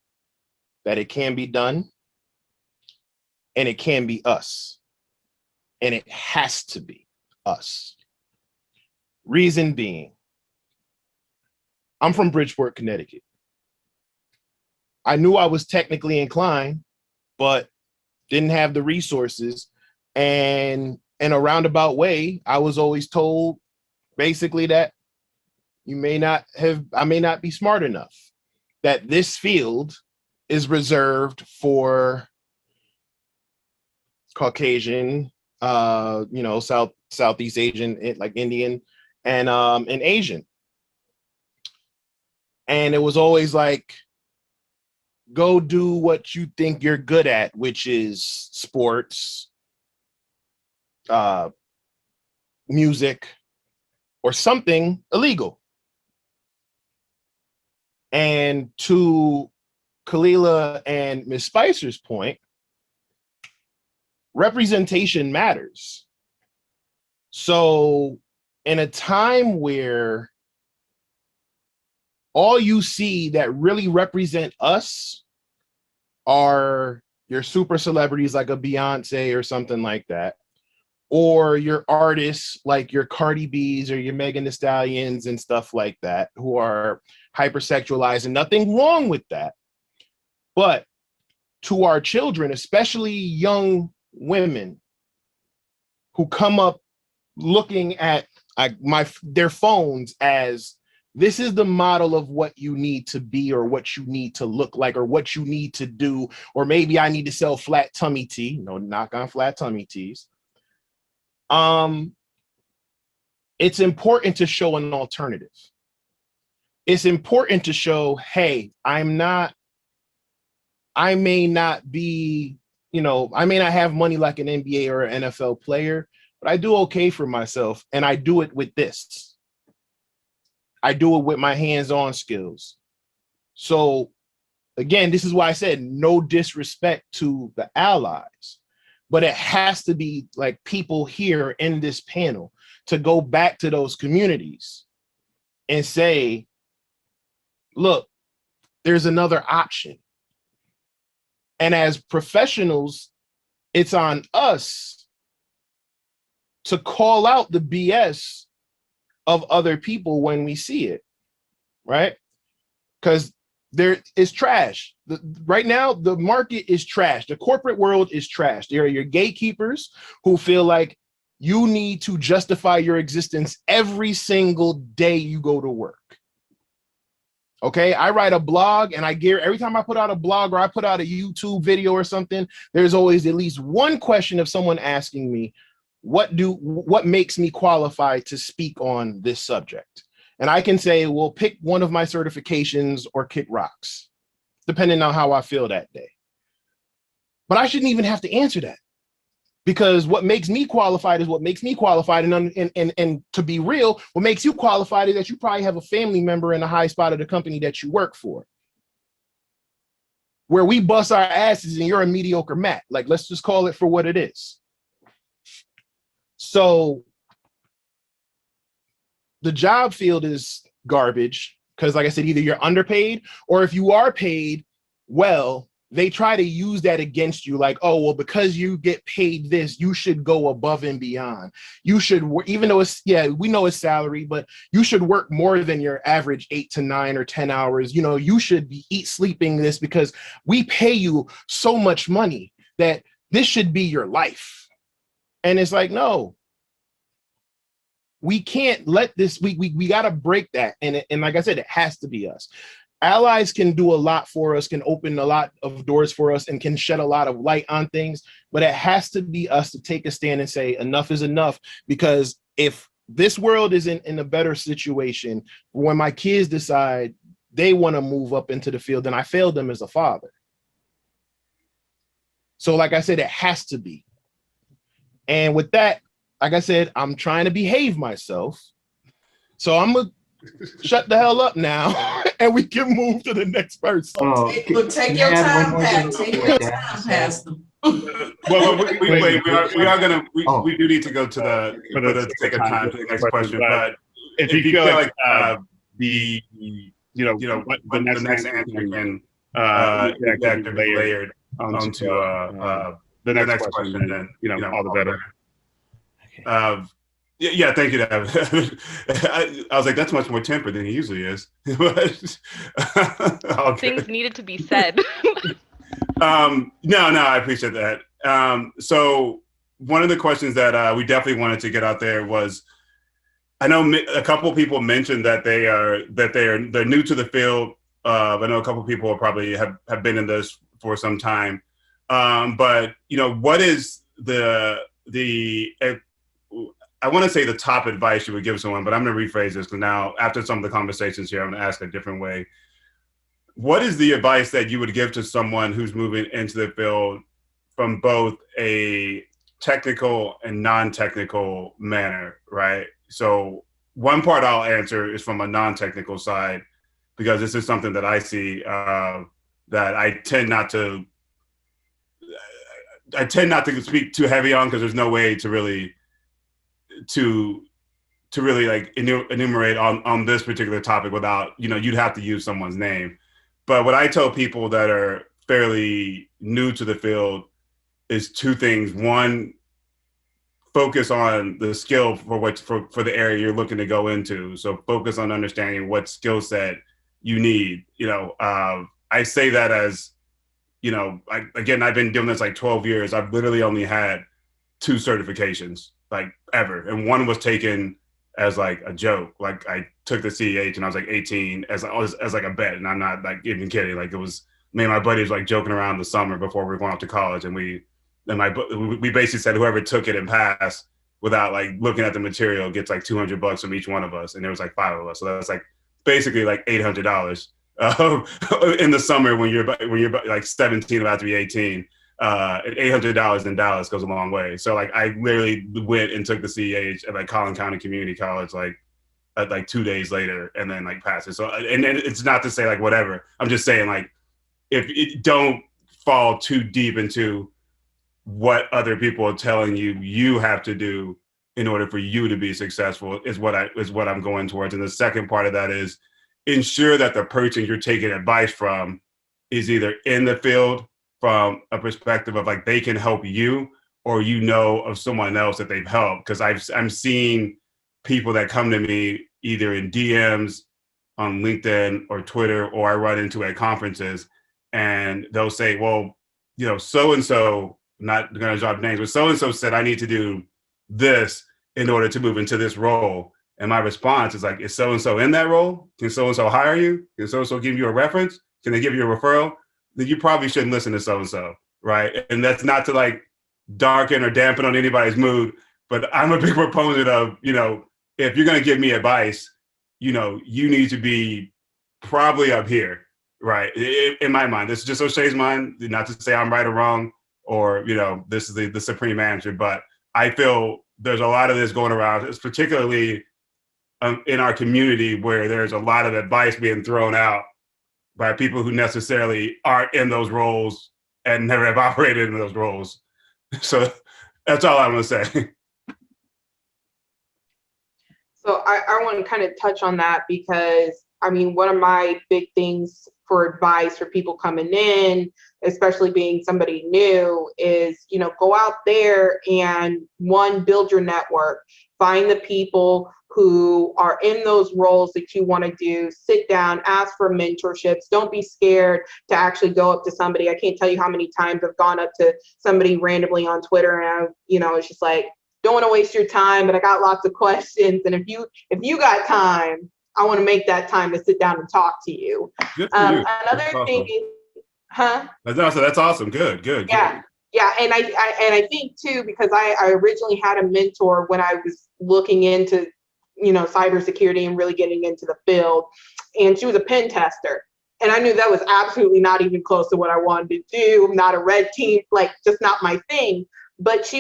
that it can be done, and it can be us, and it has to be us. Reason being, I'm from Bridgeport, Connecticut. I knew I was technically inclined, but didn't have the resources. And in a roundabout way, I was always told basically that I may not be smart enough, that this field is reserved for Caucasian, Southeast Asian, like Indian and Asian. And it was always like, go do what you think you're good at, which is sports, music, or something illegal. And to Khalilah and Ms. Spicer's point, representation matters. So in a time where all you see that really represent us are your super celebrities like a Beyonce or something like that, or your artists like your Cardi B's or your Megan Thee Stallions and stuff like that, who are hypersexualized, and nothing wrong with that. But to our children, especially young women who come up looking at their phones as, this is the model of what you need to be, or what you need to look like, or what you need to do, or maybe I need to sell flat tummy tea. No knock on flat tummy teas. It's important to show an alternative. It's important to show, hey, I may not be, I may not have money like an NBA or an NFL player, but I do okay for myself, and I do it with this. I do it with my hands-on skills. So again, this is why I said no disrespect to the allies, but it has to be like people here in this panel to go back to those communities and say, look, there's another option. And as professionals, it's on us to call out the BS of other people when we see it, right? Because there is trash. Right now, the market is trash. The corporate world is trash. There are your gatekeepers who feel like you need to justify your existence every single day you go to work. Okay, I write a blog, and every time I put out a blog or I put out a YouTube video or something, there's always at least one question of someone asking me, what makes me qualified to speak on this subject? And I can say, well, pick one of my certifications or kick rocks, depending on how I feel that day. But I shouldn't even have to answer that, because what makes me qualified is what makes me qualified. And to be real, what makes you qualified is that you probably have a family member in a high spot of the company that you work for, where we bust our asses and you're a mediocre mat. Like, let's just call it for what it is. So the job field is garbage because, like I said, either you're underpaid, or if you are paid well, they try to use that against you. Like, oh, well, because you get paid this, you should go above and beyond. You should, even though we know it's salary, but you should work more than your average 8 to 9 or 10 hours. You should be sleeping this because we pay you so much money that this should be your life. And it's like, no, we can't let this, we got to break that. And like I said, it has to be us. Allies can do a lot for us, can open a lot of doors for us, and can shed a lot of light on things, but it has to be us to take a stand and say enough is enough. Because if this world is in a better situation, when my kids decide they want to move up into the field, then I failed them as a father. So like I said, it has to be. And with that, like I said, I'm trying to behave myself. So I'm going to shut the hell up now and we can move to the next person. Oh, Take your time, Pat. Take your time, Pastor. Well, we do need to go to the take a time to the next question. But if you feel like the next answer can get layered onto the next question, then all the better. Yeah, thank you, Davin. I was like, that's much more tempered than he usually is. Things needed to be said. No, I appreciate that. So one of the questions that we definitely wanted to get out there was, I know a couple of people mentioned that they're new to the field. I know a couple of people probably have been in this for some time. But what is I want to say the top advice you would give someone, but I'm going to rephrase this because now after some of the conversations here, I'm going to ask a different way. What is the advice that you would give to someone who's moving into the field from both a technical and non-technical manner, right? So one part I'll answer is from a non-technical side, because this is something that I see that I tend not to speak too heavy on, because there's no way to really like enumerate on this particular topic without, you'd have to use someone's name. But what I tell people that are fairly new to the field is two things. One, focus on the skill for the area you're looking to go into. So focus on understanding what skill set you need. I say that as, I've been doing this like 12 years. I've literally only had 2 certifications, like ever. And one was taken as like a joke. Like I took the CEH and I was like 18 as like a bet. And I'm not like even kidding. Like it was me and my buddies like joking around the summer before we were going off to college. And we basically said whoever took it and passed without like looking at the material gets like $200 from each one of us. And there was like 5 of us. So that's like basically like $800 in the summer when you're like 17 about to be 18. $800 in Dallas goes a long way. So like I literally went and took the CEH at like Collin County Community College like 2 days later, and then like passed it. So and it's not to say like whatever. I'm just saying like don't fall too deep into what other people are telling you have to do in order for you to be successful is what I'm going towards. And the second part of that is ensure that the person you're taking advice from is either in the field from a perspective of like they can help you, or of someone else that they've helped. Because I'm seeing people that come to me either in DMs on LinkedIn or Twitter, or I run into at conferences, and they'll say, well, so-and-so, not going to drop names, but so-and-so said I need to do this in order to move into this role. And my response is like, is so-and-so in that role? Can so-and-so hire you? Can so-and-so give you a reference? Can they give you a referral? Then you probably shouldn't listen to so-and-so, right? And that's not to like darken or dampen on anybody's mood, but I'm a big proponent of, if you're going to give me advice, you need to be probably up here, right? In my mind, this is just O'Shea's mind, not to say I'm right or wrong, or, this is the supreme answer, but I feel there's a lot of this going around, it's particularly in our community where there's a lot of advice being thrown out by people who necessarily aren't in those roles and never have operated in those roles. So that's all I'm going to say. So I want to kind of touch on that because, one of my big things for advice for people coming in, especially being somebody new, is, go out there and build your network, find the people who are in those roles that you want to do, sit down, ask for mentorships. Don't be scared to actually go up to somebody. I can't tell you how many times I've gone up to somebody randomly on Twitter and it's just like, don't want to waste your time, but I got lots of questions. And if you got time, I want to make that time to sit down and talk to you. Good for you. Another thing is, That's awesome. Good. Yeah. Yeah. And I think too, because I originally had a mentor when I was looking into, cybersecurity and really getting into the field, and she was a pen tester. And I knew that was absolutely not even close to what I wanted to do. I'm not a red team, like just not my thing. But she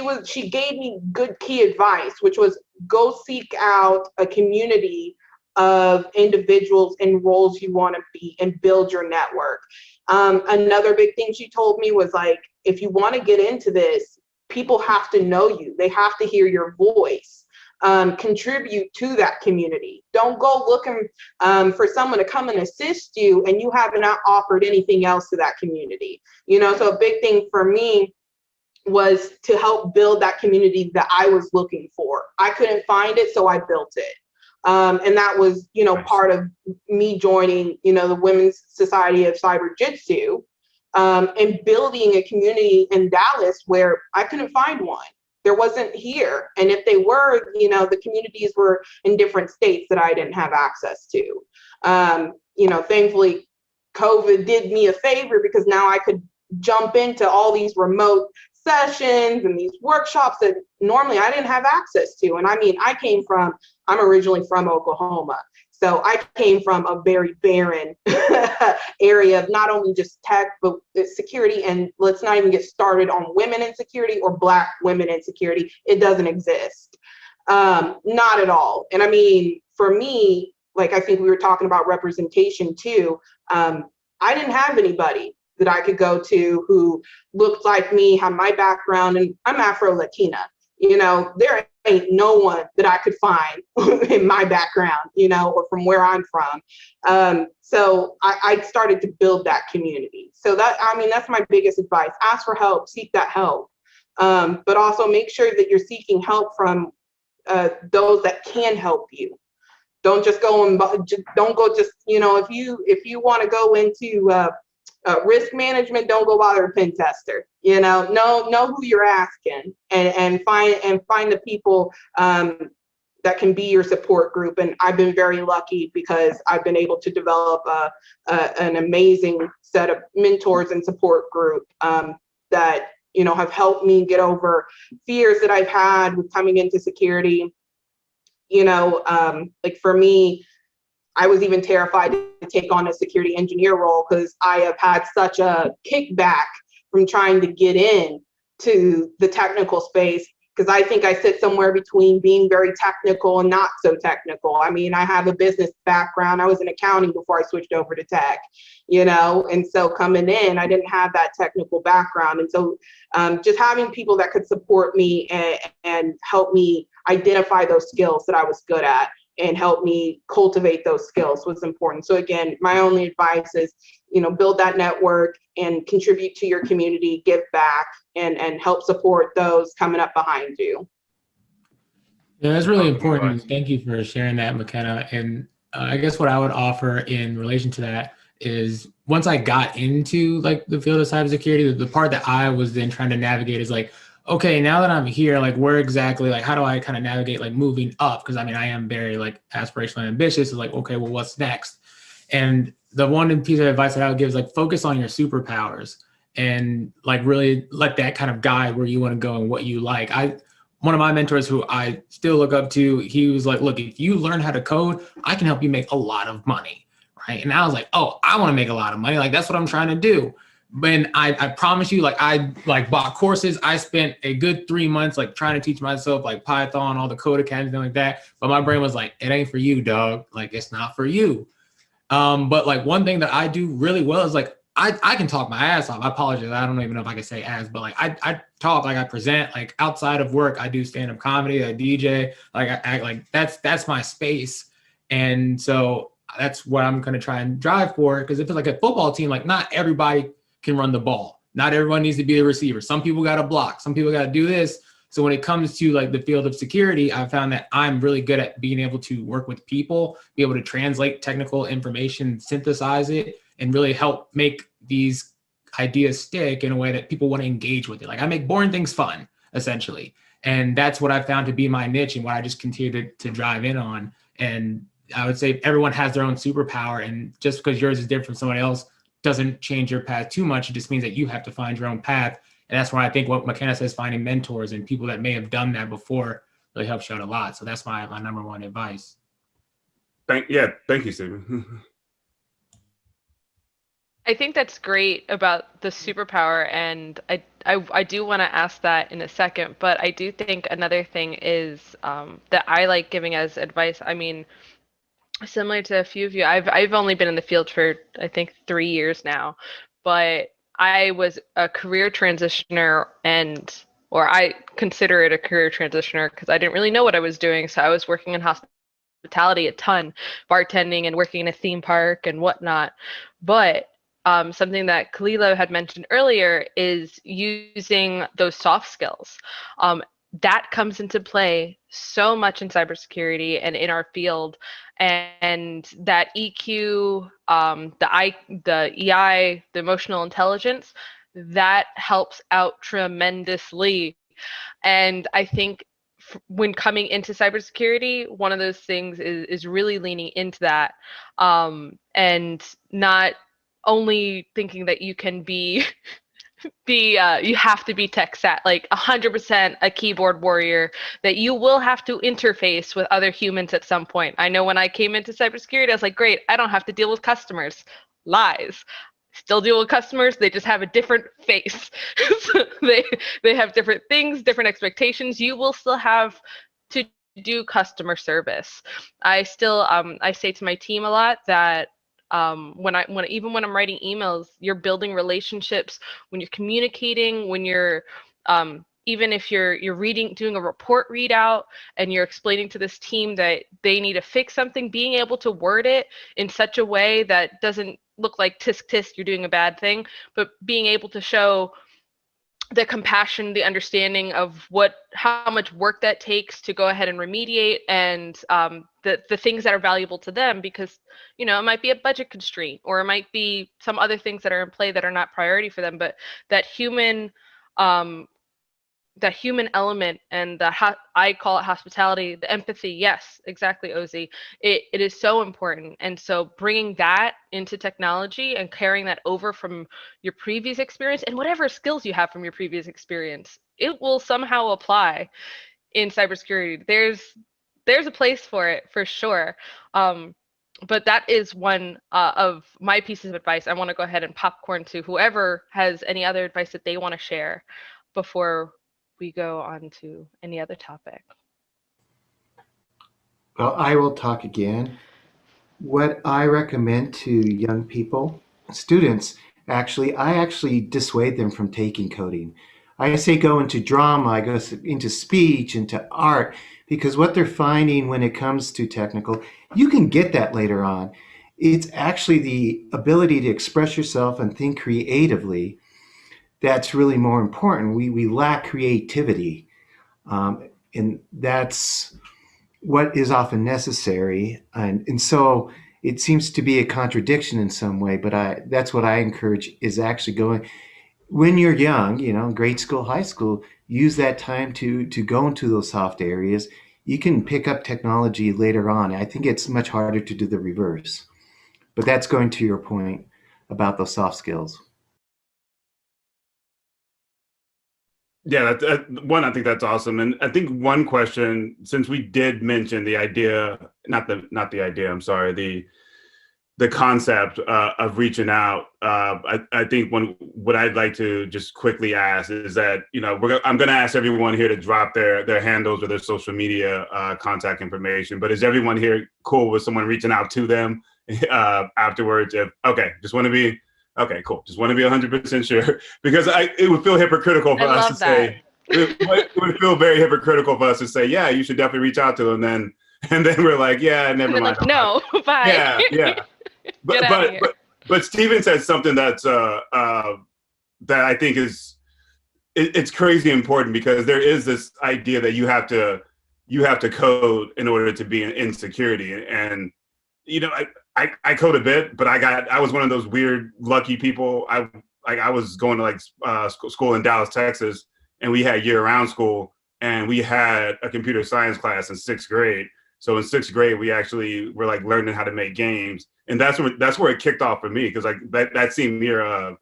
gave me good key advice, which was go seek out a community of individuals in roles you want to be and build your network. Another big thing she told me was like, if you want to get into this, people have to know you. They have to hear your voice. Contribute to that community. Don't go looking for someone to come and assist you and you haven't offered anything else to that community. So a big thing for me was to help build that community that I was looking for. I couldn't find it, so I built it. And that was, part of me joining, the Women's Society of Cyber Jitsu, and building a community in Dallas where I couldn't find one. There wasn't here. And if they were, the communities were in different states that I didn't have access to. Thankfully, COVID did me a favor because now I could jump into all these remote sessions and these workshops that normally I didn't have access to. And I mean, I'm originally from Oklahoma. So I came from a very barren area of not only just tech, but security. And let's not even get started on women in security or Black women in security. It doesn't exist. Not at all. And I mean, for me, like I think we were talking about representation too. I didn't have anybody that I could go to who looked like me, had my background, and I'm Afro-Latina. There ain't no one that I could find in my background, or from where I'm from. So I started to build that community. So that's my biggest advice. Ask for help, seek that help. But also make sure that you're seeking help from those that can help you. Don't just go if you want to go into risk management, don't go bother a pen tester. Know who you're asking and find the people that can be your support group. And I've been very lucky because I've been able to develop an amazing set of mentors and support group that have helped me get over fears that I've had with coming into security. Like for me, I was even terrified to take on a security engineer role because I have had such a kickback from trying to get in to the technical space, because I think I sit somewhere between being very technical and not so technical. I mean, I have a business background. I was in accounting before I switched over to tech, and so coming in, I didn't have that technical background. And so just having people that could support me and help me identify those skills that I was good at and help me cultivate those skills was important. So again, my only advice is, build that network and contribute to your community, give back, and help support those coming up behind you. Yeah, that's really important. Thank you for sharing that, McKenna. And I guess what I would offer in relation to that is once I got into like the field of cybersecurity, the part that I was then trying to navigate is like, okay, now that I'm here, like where exactly, like how do I kind of navigate like moving up? Because I mean, I am very like aspirational and ambitious. It's like, okay, well, what's next? And the one piece of advice that I would give is like focus on your superpowers and like really let that kind of guide where you want to go and what you like. One of my mentors who I still look up to, he was like, look, if you learn how to code, I can help you make a lot of money, right? And I was like, oh, I want to make a lot of money. Like that's what I'm trying to do. But I promise you, like I like bought courses. I spent a good 3 months like trying to teach myself like Python, all the code academies, and like that. But my brain was like, it ain't for you, dog. Like it's not for you. But like one thing that I do really well is like I can talk my ass off. I apologize. I don't even know if I can say ass, but like I talk, like I present, like outside of work, I do stand-up comedy, I DJ, like I act like that's my space. And so that's what I'm gonna try and drive for. Because if it's like a football team, like not everybody can run the ball. Not everyone needs to be the receiver. Some people got to block. Some people got to do this. So when it comes to like the field of security, I found that I'm really good at being able to work with people, be able to translate technical information, synthesize it, and really help make these ideas stick in a way that people want to engage with it. Like I make boring things fun, essentially. And that's what I found to be my niche and what I just continue to drive in on. And I would say everyone has their own superpower, and just because yours is different from someone else doesn't change your path too much. It just means that you have to find your own path. And that's why I think what McKenna says, finding mentors and people that may have done that before really helps you out a lot. So that's my number one advice. Thank you, Stephen. I think that's great about the superpower, and I do want to ask that in a second, but I do think another thing is that I like giving as advice. I mean, similar to a few of you, I've only been in the field for I think 3 years now, but I was a career transitioner, or I consider it a career transitioner because I didn't really know what I was doing. So I was working in hospitality a ton, bartending and working in a theme park and whatnot. But something that Khalilah had mentioned earlier is using those soft skills. That comes into play so much in cybersecurity and in our field, and that EQ, the EI, the emotional intelligence, that helps out tremendously. And I think when coming into cybersecurity, one of those things is really leaning into that, and not only thinking that you can be you have to be tech sat, like 100% a keyboard warrior, that you will have to interface with other humans at some point. I know when I came into cybersecurity, I was like, great, I don't have to deal with customers. Lies. Still deal with customers, they just have a different face. So they have different things, different expectations. You will still have to do customer service. I still I say to my team a lot that when I'm writing emails, you're building relationships, when you're communicating, when you're even if you're doing a report readout and you're explaining to this team that they need to fix something, being able to word it in such a way that doesn't look like tisk tisk, you're doing a bad thing, but being able to show the compassion, the understanding of how much work that takes to go ahead and remediate, and the things that are valuable to them, because it might be a budget constraint, or it might be some other things that are in play that are not priority for them, but that human element and I call it hospitality, the empathy. Yes, exactly, Ozzy. It is so important. And so bringing that into technology and carrying that over from your previous experience and whatever skills you have from your previous experience, it will somehow apply in cybersecurity. There's a place for it, for sure. But that is one of my pieces of advice. I want to go ahead and popcorn to whoever has any other advice that they want to share before we go on to any other topic. Well, I will talk again. What I recommend to young people, students, I actually dissuade them from taking coding. I say go into drama, I go into speech, into art, because what they're finding when it comes to technical, you can get that later on. It's actually the ability to express yourself and think creatively that's really more important. We lack creativity, and that's what is often necessary. And so it seems to be a contradiction in some way, but that's what I encourage, is actually going, when you're young, grade school, high school, use that time to go into those soft areas. You can pick up technology later on. I think it's much harder to do the reverse, but that's going to your point about those soft skills. Yeah, I think that's awesome. And I think one question, since we did mention the idea, the concept of reaching out, I think what I'd like to just quickly ask is that, I'm going to ask everyone here to drop their handles or their social media contact information, but is everyone here cool with someone reaching out to them afterwards? Okay, cool. Just want to be 100% sure, because it would feel hypocritical for us to say, it would feel very hypocritical for us to say, yeah, you should definitely reach out to them. And then we're like, yeah, never mind. Like, no, bye. Yeah. But Stephen said something that's that I think is it's crazy important because there is this idea that you have to code in order to be in security. And I code a bit, but I was one of those weird lucky people. I was going to school in Dallas, Texas, and we had year-round school, and we had a computer science class in 6th grade. So in 6th grade, we actually were learning how to make games, and that's where it kicked off for me, because that same year,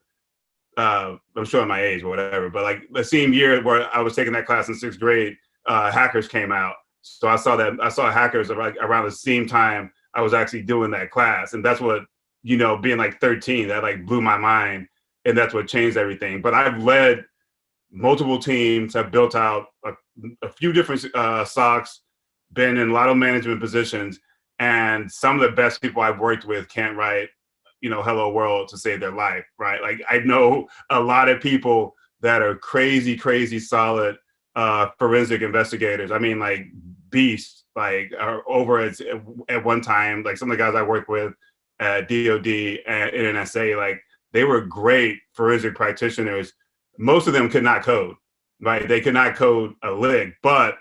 I'm showing my age or whatever, but the same year where I was taking that class in 6th grade, Hackers came out. So I saw Hackers around the same time I was actually doing that class, and that's what being 13, that blew my mind, and that's what changed everything. But I've led multiple teams, have built out a few different SOCs, been in a lot of management positions, and some of the best people I've worked with can't write, hello world to save their life, right? I know a lot of people that are crazy solid forensic investigators. I mean, beasts, are over at one time, some of the guys I work with at DOD and NSA, they were great forensic practitioners. Most of them could not code, right? They could not code a lick, but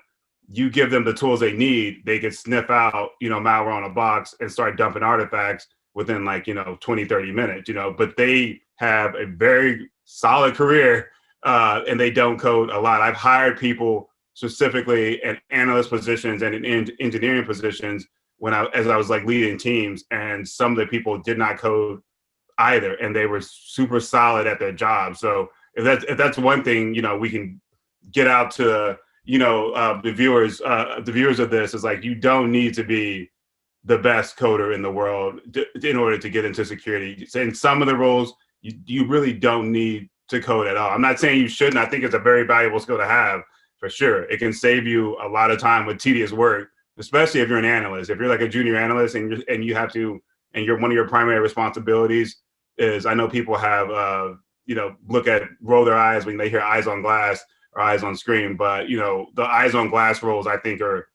you give them the tools they need, they could sniff out, malware on a box and start dumping artifacts within 20, 30 minutes, but they have a very solid career and they don't code a lot. I've hired people specifically in analyst positions and in engineering positions as I was leading teams, and some of the people did not code either, and they were super solid at their job. So if that's one thing, we can get out to the viewers of this is you don't need to be the best coder in the world in order to get into security. In some of the roles, you really don't need to code at all. I'm not saying you shouldn't. I think it's a very valuable skill to have, for sure. It can save you a lot of time with tedious work, especially if you're an analyst. If you're a junior analyst and you have to, and you're one of your primary responsibilities is, I know people have roll their eyes when they hear eyes on glass or eyes on screen, but the eyes on glass roles I think are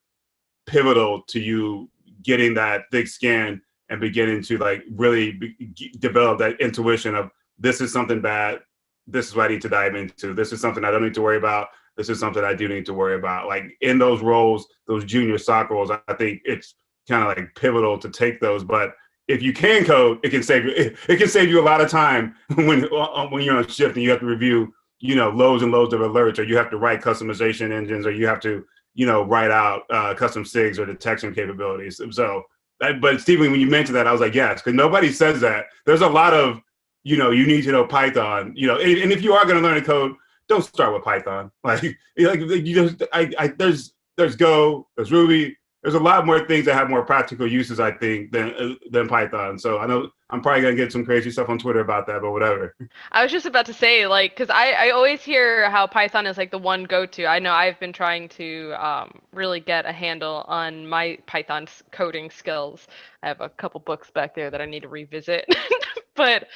pivotal to you getting that thick skin and beginning to really develop that intuition of, this is something bad, this is what I need to dive into, this is something I don't need to worry about, this is something I do need to worry about. In those roles, those junior SOC roles, I think it's kind of pivotal to take those. But if you can code, it can save you a lot of time when you're on shift and you have to review loads and loads of alerts, or you have to write customization engines, or you have to write out custom SIGs or detection capabilities. So, but Stephen, when you mentioned that, I was yes, because nobody says that. There's a lot of you need to know Python, and if you are going to learn to code, don't start with Python. There's Go, there's Ruby. There's a lot more things that have more practical uses, I think, than Python. So I know I'm probably gonna get some crazy stuff on Twitter about that, but whatever. I was just about to say, because I always hear how Python is the one go-to. I know I've been trying to really get a handle on my Python coding skills. I have a couple books back there that I need to revisit, but.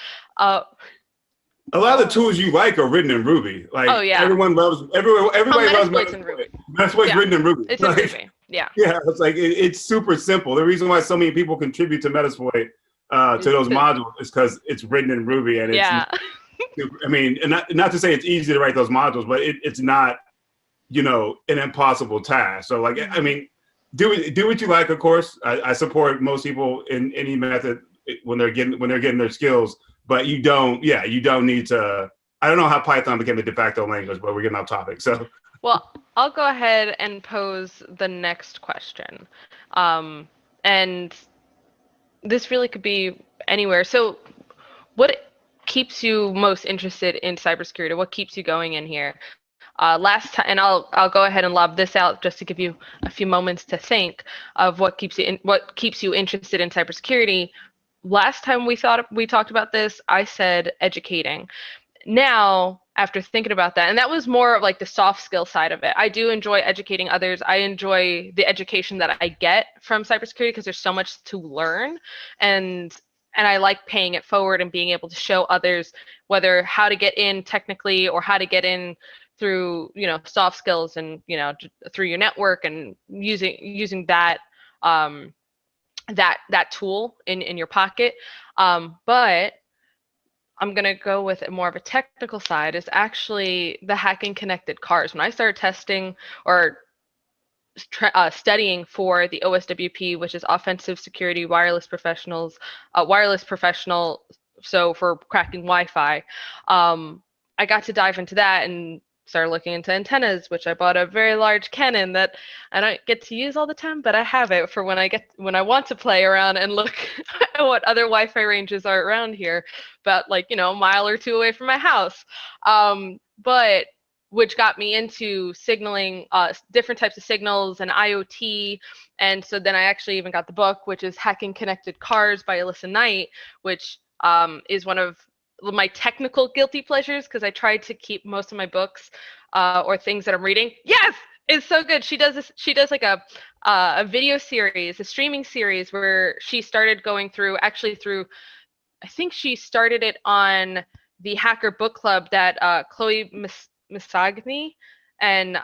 A lot of the tools you are written in Ruby. Oh yeah. Everybody loves Metasploit's written in Ruby. It's in Ruby. Yeah. Yeah, it's it's super simple. The reason why so many people contribute to Metasploit to those modules is because it's written in Ruby, and it's I mean, and not to say it's easy to write those modules, but it's not an impossible task. So I mean, do what you like. Of course, I support most people in any method when they're getting their skills. But you don't need to. I don't know how Python became the de facto language, but we're getting off topic. So, well, I'll go ahead and pose the next question, and this really could be anywhere. So, what keeps you most interested in cybersecurity? What keeps you going in here? Last time, and I'll go ahead and lob this out just to give you a few moments to think of what keeps you interested in cybersecurity. Last time we talked about this, I said educating. Now, after thinking about that, and that was more of the soft skill side of it. I do enjoy educating others. I enjoy the education that I get from cybersecurity because there's so much to learn, and I like paying it forward and being able to show others whether how to get in technically or how to get in through soft skills and through your network and using that that tool in your pocket. But I'm going to go with more of a technical side, is actually the hacking connected cars. When I started testing or studying for the OSWP, which is Offensive Security Wireless Professional, so for cracking Wi-Fi, I got to dive into that and started looking into antennas, which I bought a very large Canon that I don't get to use all the time, but I have it for when I want to play around and look at what other Wi-Fi ranges are around here, about like, a mile or two away from my house. But which got me into signaling different types of signals and IoT. And so then I actually even got the book, which is Hacking Connected Cars by Alyssa Knight, which is one of my technical guilty pleasures, because I tried to keep most of my books or things that I'm reading. Yes, it's so good. She does like a video series, a streaming series, where she started going through, I think she started it on the Hacker Book Club that Chloe Misogny and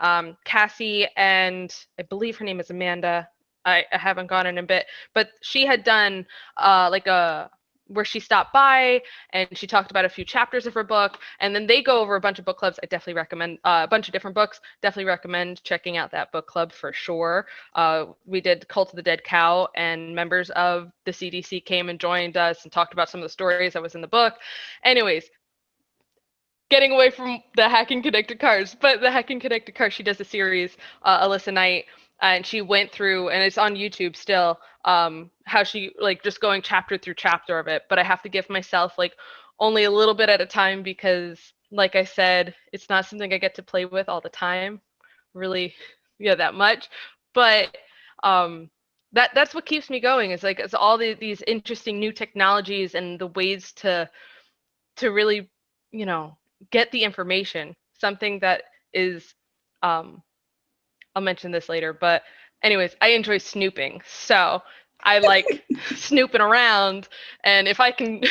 Cassie, and I believe her name is Amanda. I haven't gone in a bit, but she had done where she stopped by and she talked about a few chapters of her book, and then they go over a bunch of book clubs. I definitely recommend a bunch of different books. Definitely recommend checking out that book club for sure. We did Cult of the Dead Cow, and members of the CDC came and joined us and talked about some of the stories that was in the book. Anyways, getting away from the Hacking Connected Cars, but the Hacking Connected Cars, she does a series, Alyssa Knight, and she went through, and it's on YouTube still, how she just going chapter through chapter of it. But I have to give myself only a little bit at a time, because like I said, it's not something I get to play with all the time, really, that much. But that's what keeps me going, is it's all these interesting new technologies and the ways to really, get the information. Something that is, I'll mention this later, but anyways, I enjoy snooping. So I like snooping around, and if I can,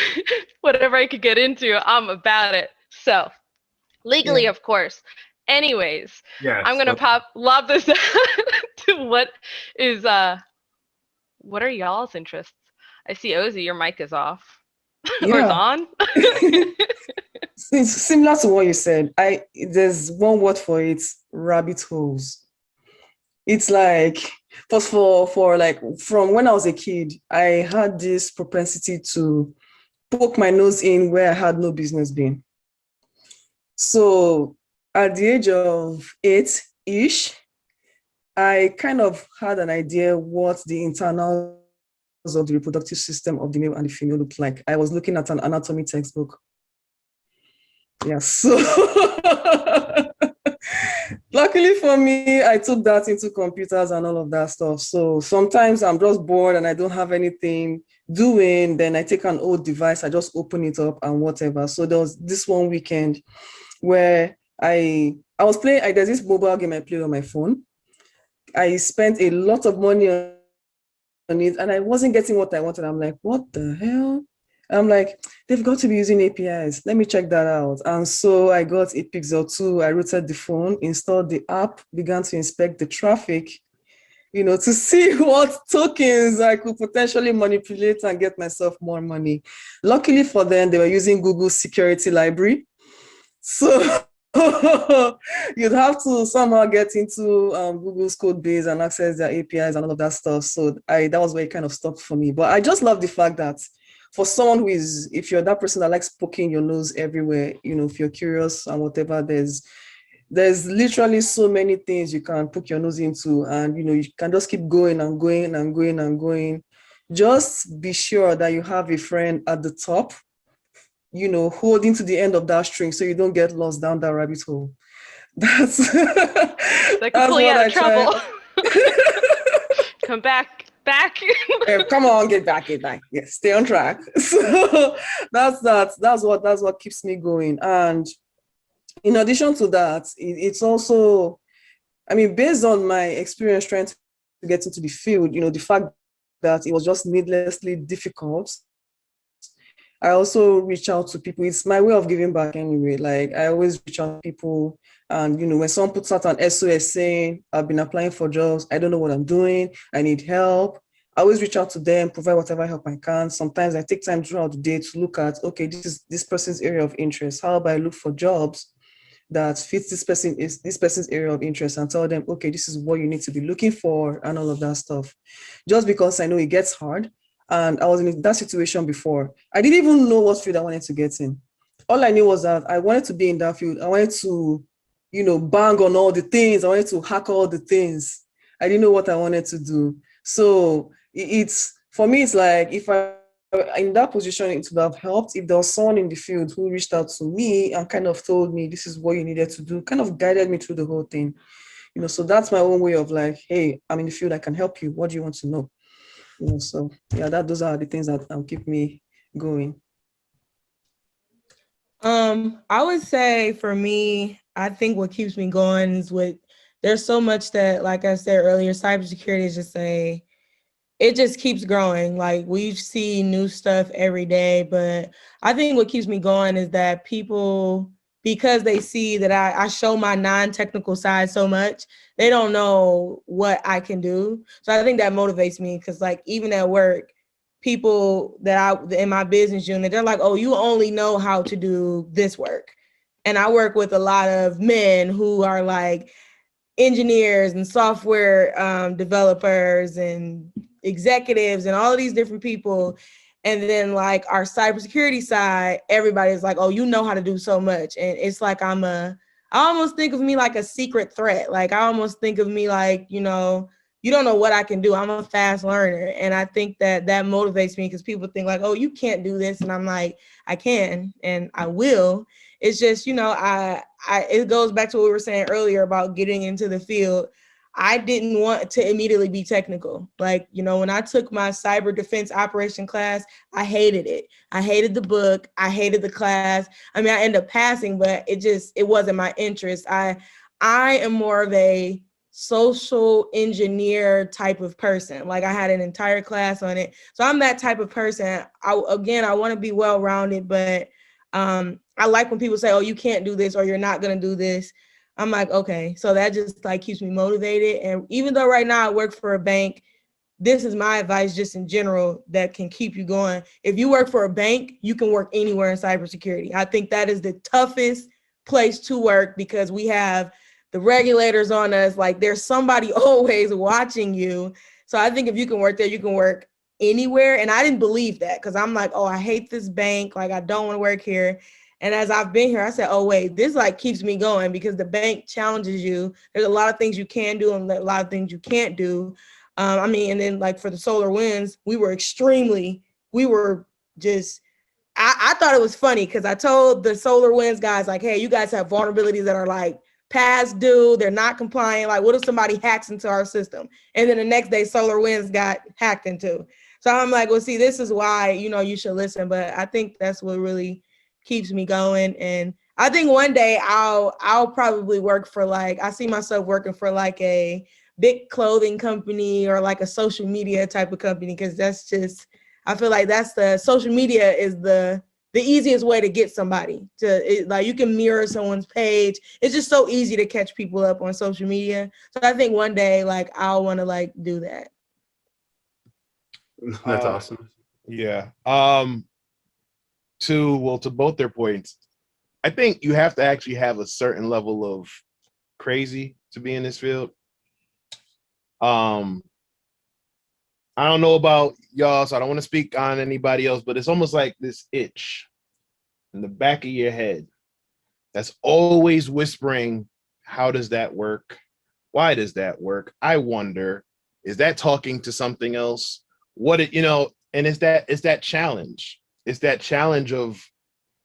whatever I could get into, I'm about it. So legally, of course. Anyways, yes, I'm going to lob this to what are y'all's interests? I see Ozzy, your mic is off. Or it's on. It's similar to what you said. There's one word for it: rabbit holes. It's for from when I was a kid, I had this propensity to poke my nose in where I had no business being. So at the age of 8-ish, I kind of had an idea what the internals of the reproductive system of the male and the female looked like. I was looking at an anatomy textbook. Yeah, so luckily for me, I took that into computers and all of that stuff. So sometimes I'm just bored and I don't have anything doing. Then I take an old device, I just open it up and whatever. So there was this one weekend where I was playing, there's this mobile game I play on my phone. I spent a lot of money on it and I wasn't getting what I wanted. I'm like, what the hell? I'm like, they've got to be using APIs. Let me check that out. And so I got a Pixel 2. I routed the phone, installed the app, began to inspect the traffic, to see what tokens I could potentially manipulate and get myself more money. Luckily for them, they were using Google's security library. So you'd have to somehow get into Google's code base and access their APIs and all of that stuff. So that was where it kind of stopped for me. But I just love the fact that for someone who is, if you're that person that likes poking your nose everywhere, if you're curious and whatever, there's literally so many things you can poke your nose into, and you can just keep going and going and going and going. Just be sure that you have a friend at the top, holding to the end of that string so you don't get lost down that rabbit hole. That's that could pull you out of trouble. Come back. Come on, get back. Yes, stay on track. So that's what keeps me going. And in addition to that, it's also, based on my experience trying to get into the field, the fact that it was just needlessly difficult, I also reach out to people. It's my way of giving back anyway. I always reach out to people. And, when someone puts out an SOS saying, I've been applying for jobs, I don't know what I'm doing, I need help, I always reach out to them, provide whatever help I can. Sometimes I take time throughout the day to look at, okay, this is this person's area of interest. How about I look for jobs that fits this person's area of interest and tell them, okay, this is what you need to be looking for and all of that stuff. Just because I know it gets hard. And I was in that situation before. I didn't even know what field I wanted to get in. All I knew was that I wanted to be in that field. I wanted to, bang on all the things. I wanted to hack all the things. I didn't know what I wanted to do. So it's, for me, it's like, if I in that position, it would have helped if there was someone in the field who reached out to me and kind of told me this is what you needed to do, kind of guided me through the whole thing. So that's my own way of like, hey, I'm in the field, I can help you. What do you want to know? So yeah, those are the things that keep me going. I would say for me, I think what keeps me going is there's so much that, like I said earlier, cybersecurity is just it just keeps growing. Like, we see new stuff every day, but I think what keeps me going is that people, because they see that I show my non-technical side so much, they don't know what I can do. So I think that motivates me, because like, even at work, people in my business unit, they're like, oh, you only know how to do this work. And I work with a lot of men who are like engineers and software developers and executives and all of these different people. And then like our cybersecurity side, everybody's like, oh, you know how to do so much. And it's like, I almost think of me like a secret threat. Like, I almost think of me like, you don't know what I can do. I'm a fast learner. And I think that motivates me, because people think like, oh, you can't do this. And I'm like, I can, and I will. It's just, it goes back to what we were saying earlier about getting into the field. I didn't want to immediately be technical. Like, when I took my cyber defense operation class, I hated it. I hated the book. I hated the class. I mean, I ended up passing, but it wasn't my interest. I am more of a social engineer type of person. Like, I had an entire class on it. So I'm that type of person. I want to be well-rounded, but I like when people say, oh, you can't do this, or you're not going to do this. I'm like, okay. So that just like keeps me motivated. And even though right now I work for a bank, this is my advice just in general that can keep you going. If you work for a bank, you can work anywhere in cybersecurity. I think that is the toughest place to work, because we have the regulators on us. Like, there's somebody always watching you. So I think if you can work there, you can work anywhere. And I didn't believe that, because I'm like, oh, I hate this bank. Like, I don't want to work here. And as I've been here, I said, oh, wait, this like keeps me going, because the bank challenges you. There's a lot of things you can do and a lot of things you can't do. And then like for the SolarWinds, I thought it was funny, because I told the SolarWinds guys like, hey, you guys have vulnerabilities that are like past due, they're not compliant. Like, what if somebody hacks into our system? And then the next day SolarWinds got hacked into. So I'm like, well, see, this is why, you should listen. But I think that's what really keeps me going. And I think one day I'll probably work for I see myself working for like a big clothing company or like a social media type of company, because I feel like that's the social media is the easiest way to get somebody like you can mirror someone's page. It's just so easy to catch people up on social media. So I think one day like I'll want to like do that. That's awesome. Yeah. To both their points, I think you have to actually have a certain level of crazy to be in this field. I don't know about y'all, so I don't want to speak on anybody else, but it's almost like this itch in the back of your head that's always whispering, how does that work? Why does that work? I wonder, is that talking to something else? And it's that challenge. It's that challenge of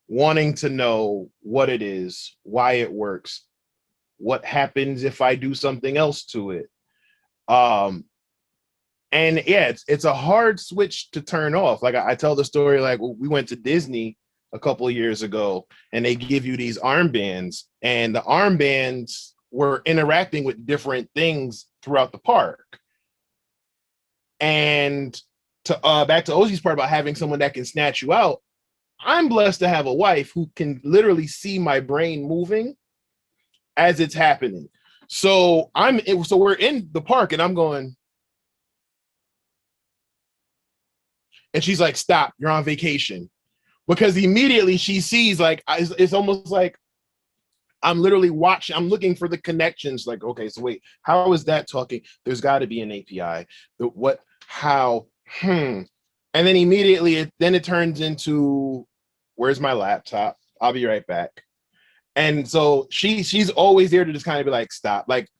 wanting to know what it is, why it works, what happens if I do something else to it. And yeah, it's a hard switch to turn off. Like I tell the story, like we went to Disney a couple of years ago, and they give you these armbands, and the armbands were interacting with different things throughout the park. And to back to Ozzy's part about having someone that can snatch you out, I'm blessed to have a wife who can literally see my brain moving as it's happening. So we're in the park, and I'm going, And she's like, stop, you're on vacation. Because immediately she sees, like, it's almost like I'm literally watching, I'm looking for the connections. Like, okay, so wait, how is that talking? There's got to be an API. What, how, And then immediately it turns into, where's my laptop? I'll be right back. And so she's always there to just kind of be like, stop. Like,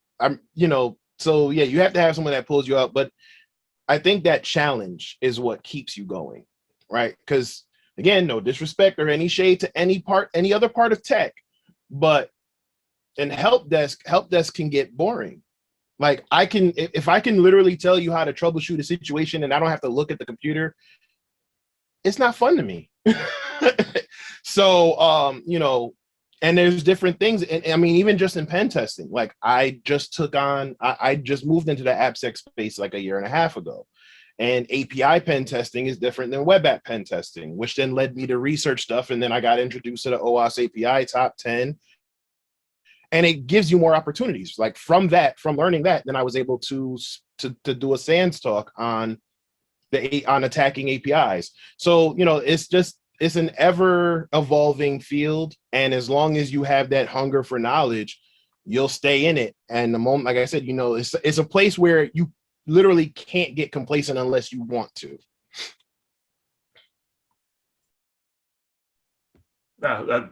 so yeah, you have to have someone that pulls you up. But I think that challenge is what keeps you going, right? Because again, no disrespect or any shade to any other part of tech, but in help desk can get boring. Like, if I can literally tell you how to troubleshoot a situation and I don't have to look at the computer, it's not fun to me. So, and there's different things. And I mean, even just in pen testing, like I just moved into the AppSec space like a year and a half ago. And API pen testing is different than web app pen testing, which then led me to research stuff. And then I got introduced to the OWASP API top 10. And it gives you more opportunities. Like from learning that, then I was able to do a SANS talk on attacking APIs. So, it's an ever evolving field. And as long as you have that hunger for knowledge, you'll stay in it. And the moment, like I said, it's a place where you literally can't get complacent unless you want to. Go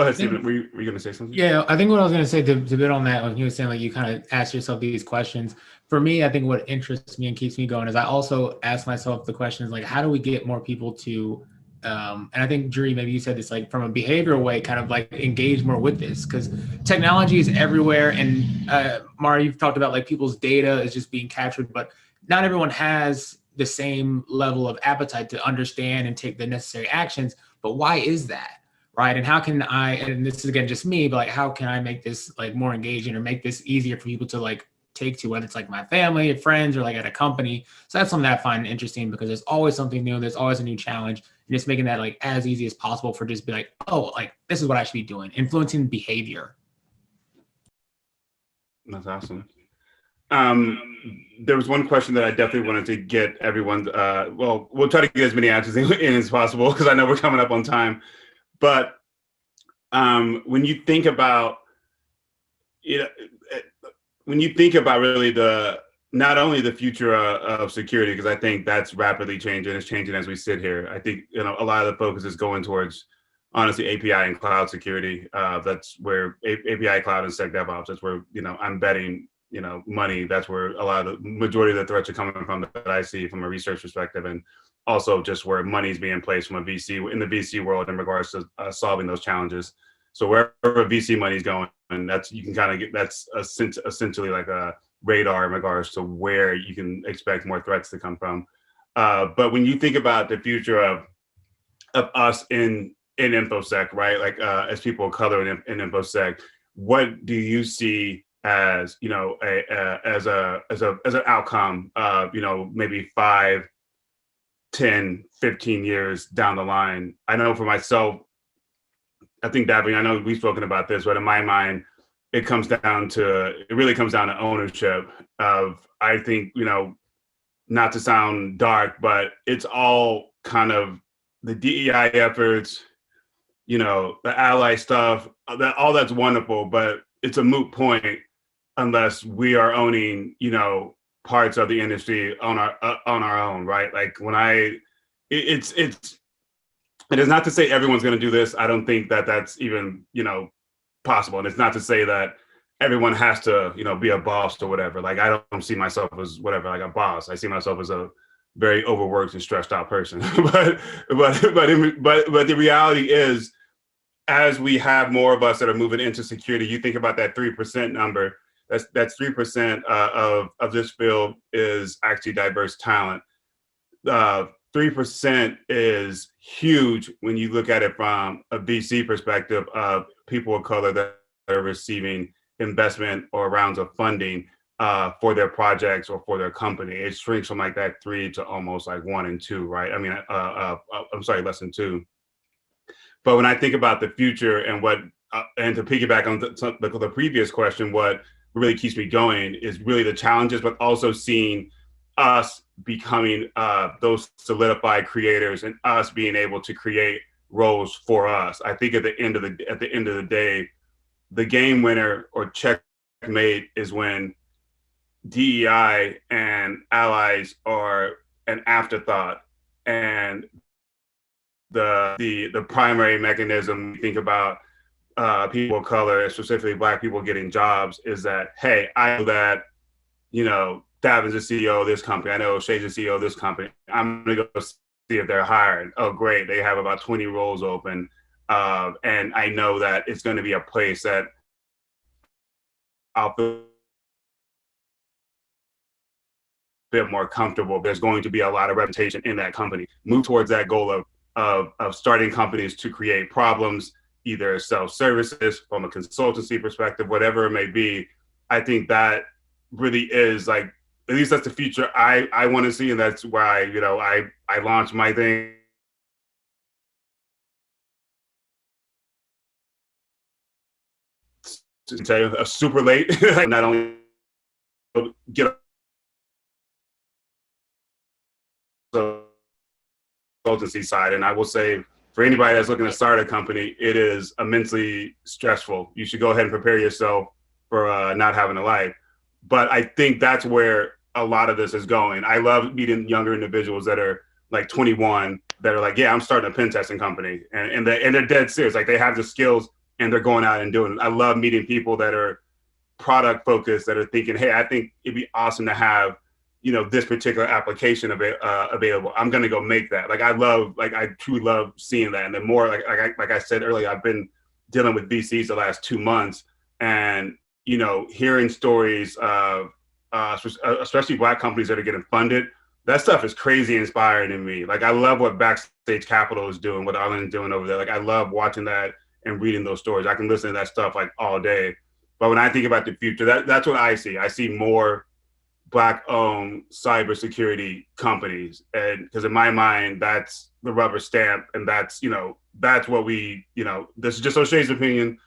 ahead, Stephen. Were you going to say something? Yeah, I think what I was going to say to bit on that, when you were saying like you kind of ask yourself these questions. For me, I think what interests me and keeps me going is I also ask myself the questions like, how do we get more people to, and I think Jeree, maybe you said this, like from a behavioral way, kind of like engage more with this, because technology is everywhere. And Mara, you've talked about like people's data is just being captured, but not everyone has the same level of appetite to understand and take the necessary actions. But why is that? Right. And how can and this is again just me, but like how can I make this like more engaging or make this easier for people to like take to, whether it's like my family, friends, or like at a company. So that's something that I find interesting, because there's always something new, there's always a new challenge, and just making that like as easy as possible for just be like, oh, like this is what I should be doing, influencing behavior. That's awesome. There was one question that I definitely wanted to get everyone's, we'll try to get as many answers in as possible, because I know we're coming up on time. But when you think about, really not only the future of security, because I think that's rapidly changing, it's changing as we sit here. I think, a lot of the focus is going towards, honestly, API and cloud security. That's where API cloud and SecDevOps, that's where, I'm betting, money. That's where a lot of the majority of the threats are coming from that I see from a research perspective. And also just where money's being placed from a VC in the VC world in regards to solving those challenges. So wherever VC money's going, and that's essentially like a radar in regards to where you can expect more threats to come from. But when you think about the future of us in InfoSec, right? Like as people of color in InfoSec, what do you see as as an outcome of maybe 5, 10, 15 years down the line? I know for myself, I think, Davin, I know we've spoken about this, but in my mind, it really comes down to ownership of, I think, not to sound dark, but it's all kind of the DEI efforts, the ally stuff, all that's wonderful, but it's a moot point unless we are owning, parts of the industry on our own, right? Like it is not to say everyone's going to do this. I don't think that that's even, possible. And it's not to say that everyone has to, be a boss or whatever. Like, I don't see myself as whatever, like a boss. I see myself as a very overworked and stressed out person. but the reality is, as we have more of us that are moving into security, you think about that 3% number. That's 3% of this field is actually diverse talent. 3% is huge when you look at it from a VC perspective of people of color that are receiving investment or rounds of funding for their projects or for their company. It shrinks from like that 3 to almost like 1 and 2, right? I mean, I'm sorry, less than 2. But when I think about the future and and to piggyback on the previous question, what really keeps me going is really the challenges, but also seeing us becoming those solidified creators and us being able to create roles for us. I think at the end of the day, the game winner or checkmate is when DEI and allies are an afterthought, and the primary mechanism we think about people of color, specifically Black people, getting jobs is that, hey, I know that, you know, Davin's the CEO of this company. I know Shay's the CEO of this company. I'm gonna go see if they're hiring. Oh, great, they have about 20 roles open, and I know that it's going to be a place that I'll feel a bit more comfortable. There's going to be a lot of reputation in that company. Move towards that goal of starting companies to create problems, either self-services, from a consultancy perspective, whatever it may be. I think that really is, like, at least that's the future I want to see, and that's why, you know, I launched my thing. To tell you, super late. Not only get the consultancy side, and I will say, for anybody that's looking to start a company, it is immensely stressful. You should go ahead and prepare yourself for not having a life. But I think that's where a lot of this is going. I love meeting younger individuals that are like 21 that are like, yeah, I'm starting a pen testing company, and they're dead serious. Like, they have the skills and they're going out and doing it. I love meeting people that are product focused, that are thinking, hey, I think it'd be awesome to have, you know, this particular application available. I'm going to go make that. Like, I truly love seeing that. And the more, like I said earlier, I've been dealing with VCs the last 2 months, and, you know, hearing stories of, especially Black companies that are getting funded, that stuff is crazy inspiring to me. Like, I love what Backstage Capital is doing, what Arlen's doing over there. Like, I love watching that and reading those stories. I can listen to that stuff like all day. But when I think about the future, that's what I see. I see more Black-owned cybersecurity companies, and because in my mind, that's the rubber stamp, and that's, you know, that's what we, you know, this is just O'Shea's opinion.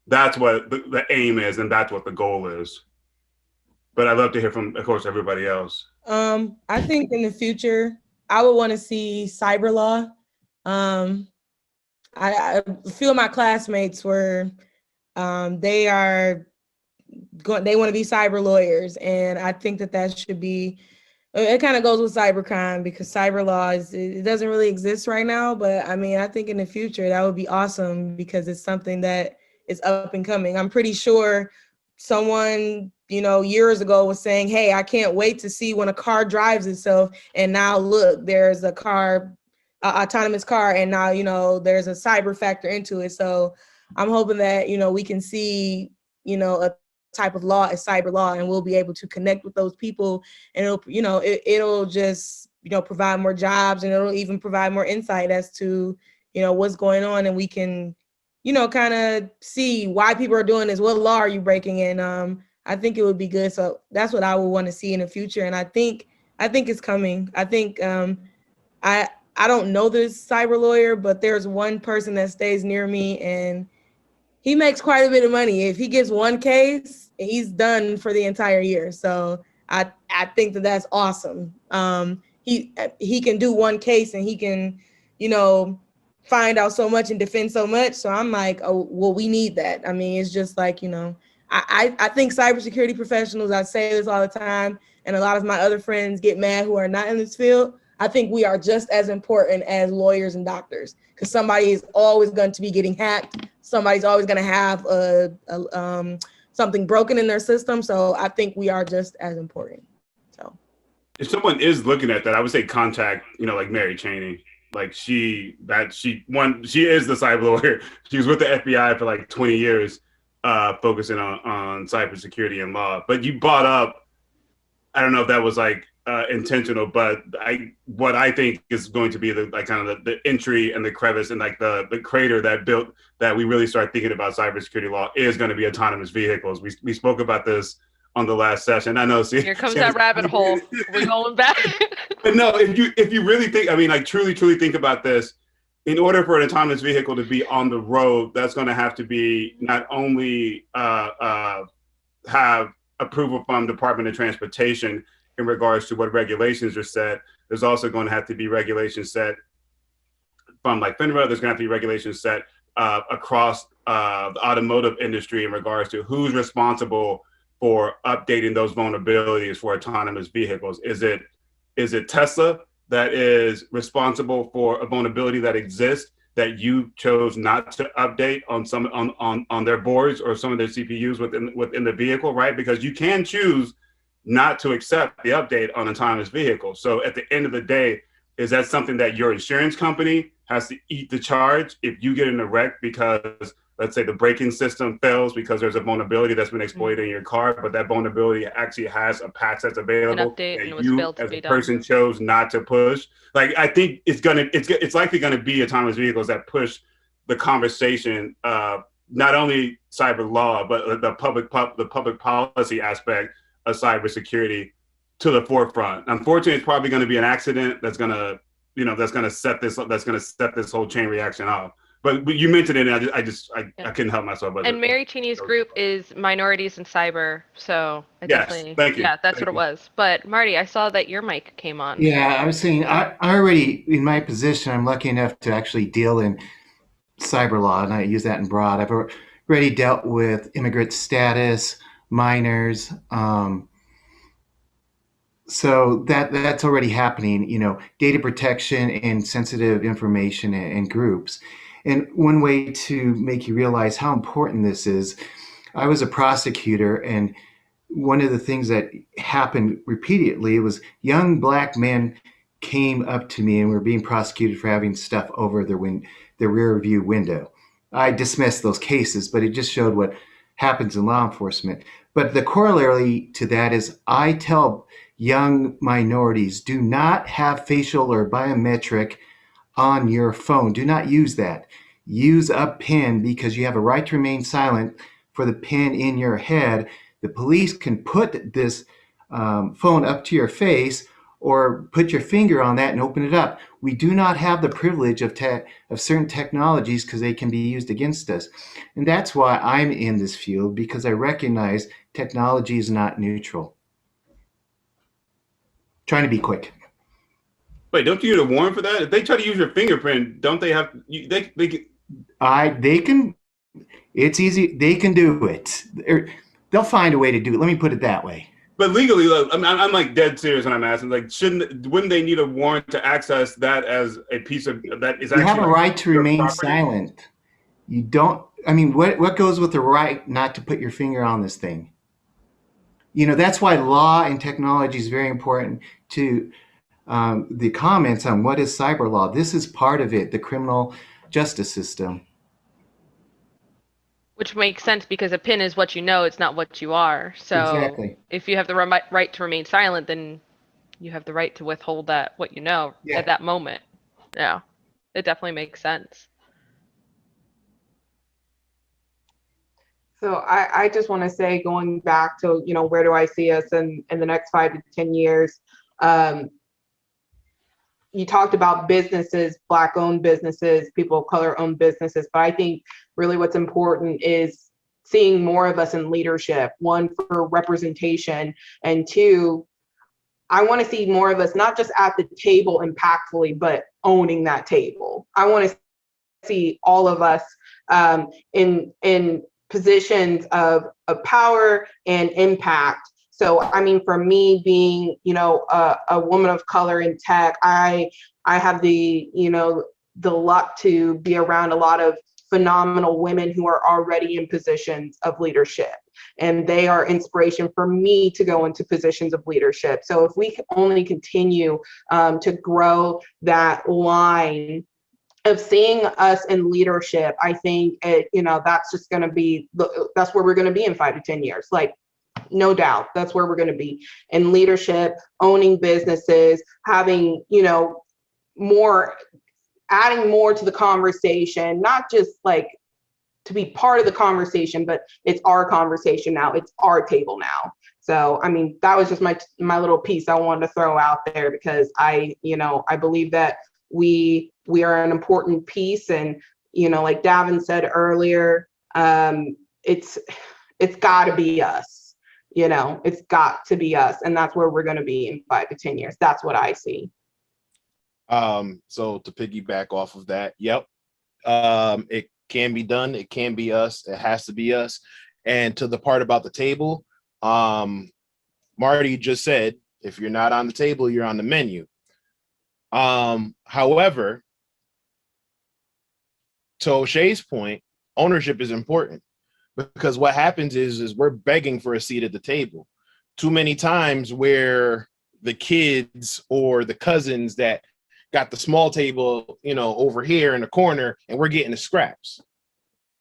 That's what the aim is, and that's what the goal is. But I'd love to hear from, of course, everybody else. I think in the future, I would want to see cyber law. I feel my classmates were, they want to be cyber lawyers, and I think that should be. It kind of goes with cybercrime, because cyber law it doesn't really exist right now. But I mean, I think in the future that would be awesome, because it's something that is up and coming. I'm pretty sure someone, you know, years ago was saying, hey, I can't wait to see when a car drives itself. And now look, there's a autonomous car, and now, you know, there's a cyber factor into it. So I'm hoping that, you know, we can see, you know, a type of law as cyber law, and we'll be able to connect with those people, and it'll, you know, it'll just, you know, provide more jobs, and it'll even provide more insight as to, you know, what's going on, and we can, you know, kind of see why people are doing this. What law are you breaking? And I think it would be good. So that's what I would want to see in the future. And I think it's coming. I think I don't know this cyber lawyer, but there's one person that stays near me, and he makes quite a bit of money. If he gets one case, he's done for the entire year. So I think that's awesome. He can do one case, and he can, you know, find out so much and defend so much. So I'm like, oh, well, we need that. I mean, it's just like, you know, I think cybersecurity professionals, I say this all the time, and a lot of my other friends get mad who are not in this field. I think we are just as important as lawyers and doctors, because somebody is always going to be getting hacked. Somebody's always going to have something broken in their system. So I think we are just as important. So if someone is looking at that, I would say contact, you know, like Mary Chaney. Like she is the cyber lawyer. She was with the FBI for like 20 years, focusing on cybersecurity and law. But you brought up, I don't know if that was like intentional, but what I think is going to be the entry and the crevice and like the crater that we really start thinking about cybersecurity law is going to be autonomous vehicles. We spoke about this on the last session. I know. See, here comes that rabbit hole. We're going back. But no, if you really think, I mean, like truly think about this, in order for an autonomous vehicle to be on the road, that's going to have to be not only have approval from Department of Transportation, in regards to what regulations are set. There's also going to have to be regulations set from like FINRA. There's going to have to be regulations set across the automotive industry in regards to who's responsible for updating those vulnerabilities for autonomous vehicles. Is it Tesla that is responsible for a vulnerability that exists that you chose not to update on their boards or some of their CPUs within the vehicle, right? Because you can choose not to accept the update on autonomous vehicles. So at the end of the day, is that something that your insurance company has to eat the charge if you get in a wreck because, let's say, the braking system fails because there's a vulnerability that's been exploited in your car, but that vulnerability actually has a patch that's available An update and it was you failed to as be a done. person chose not to push? Like, I think it's likely gonna be autonomous vehicles that push the conversation, not only cyber law, but the public policy aspect of cybersecurity to the forefront. Unfortunately, it's probably going to be an accident that's going to set this whole chain reaction off. But you mentioned it, and I couldn't help myself. But and Mary Cheney's group is Minorities in Cyber, so I yes, definitely, thank you. yeah, that's Thank what it you. was. But Marty, I saw that your mic came on. Yeah, I was saying, I already, in my position, I'm lucky enough to actually deal in cyber law, and I use that in broad. I've already dealt with immigrant status, minors, so that's already happening, data protection and sensitive information and groups. And one way to make you realize how important this is, I was a prosecutor, and one of the things that happened repeatedly was young Black men came up to me and were being prosecuted for having stuff over their rear view window. I dismissed those cases, but it just showed what happens in law enforcement. But the corollary to that is I tell young minorities, do not have facial or biometric on your phone. Do not use that. Use a PIN, because you have a right to remain silent for the PIN in your head. The police can put this phone up to your face or put your finger on that and open it up. We do not have the privilege of certain technologies because they can be used against us. And that's why I'm in this field, because I recognize technology is not neutral. Trying to be quick. Wait, don't you need a warrant for that? If they try to use your fingerprint, don't they have? They can. It's easy. They can do it. They'll find a way to do it. Let me put it that way. But legally, I'm like dead serious when I'm asking. Like, wouldn't they need a warrant to access that as a piece of that is? You actually have a right to remain property? silent. You don't. I mean, what goes with the right not to put your finger on this thing? That's why law and technology is very important to the comments on what is cyber law. This is part of it, the criminal justice system. Which makes sense because a PIN is what you know, it's not what you are. So Exactly. if you have the right to remain silent, then you have the right to withhold what you know at that moment. Yeah, it definitely makes sense. So I just want to say, going back to, where do I see us in the next 5 to 10 years? You talked about businesses, Black-owned businesses, people of color-owned businesses, but I think really what's important is seeing more of us in leadership. One, for representation, and two, I want to see more of us not just at the table impactfully, but owning that table. I want to see all of us in positions of power and impact. So, I mean, for me being, a woman of color in tech, I have the luck to be around a lot of phenomenal women who are already in positions of leadership, and they are inspiration for me to go into positions of leadership. So if we only continue to grow that line of seeing us in leadership, I think that's just going to be, that's where we're going to be in 5 to 10 years. Like, no doubt, that's where we're going to be in leadership, owning businesses, having, adding more to the conversation, not just like to be part of the conversation, but it's our conversation now. It's our table now. So, I mean, that was just my little piece I wanted to throw out there, because I believe that we are an important piece. And, like Davin said earlier, it's got to be us. You know, it's got to be us, and that's where we're going to be in 5 to 10 years. That's what I see. So to piggyback off of that, yep. It can be done. It can be us. It has to be us. And to the part about the table, Marty just said, if you're not on the table, you're on the menu. However, to O'Shea's point, ownership is important, because what happens is we're begging for a seat at the table. Too many times where the kids or the cousins that got the small table, you know, over here in the corner, and we're getting the scraps.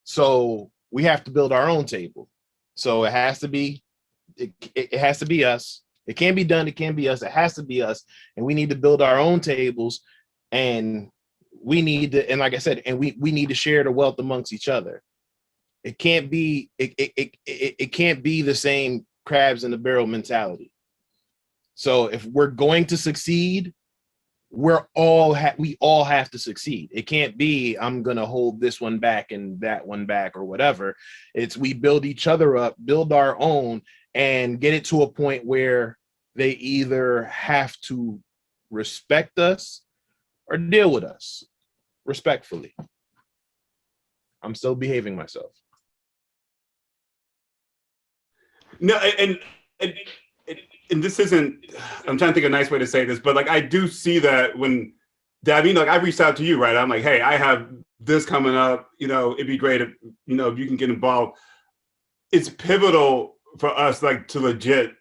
So we have to build our own table. So it has to be, it has to be us. It can't be done. It can't be us. It has to be us. And we need to build our own tables, and we need to, and like I said, and we need to share the wealth amongst each other. It can't be, it can't be the same crabs in the barrel mentality. So if we're going to succeed, we all have to succeed. It can't be, I'm going to hold this one back and that one back or whatever. It's we build each other up, build our own, and get it to a point where they either have to respect us or deal with us respectfully. I'm still behaving myself. No, and this isn't, I'm trying to think of a nice way to say this, but like I do see that when Davin, like I reached out to you, right? I'm like, hey, I have this coming up, you know, it'd be great if, you know, if you can get involved. It's pivotal for us, like, to legit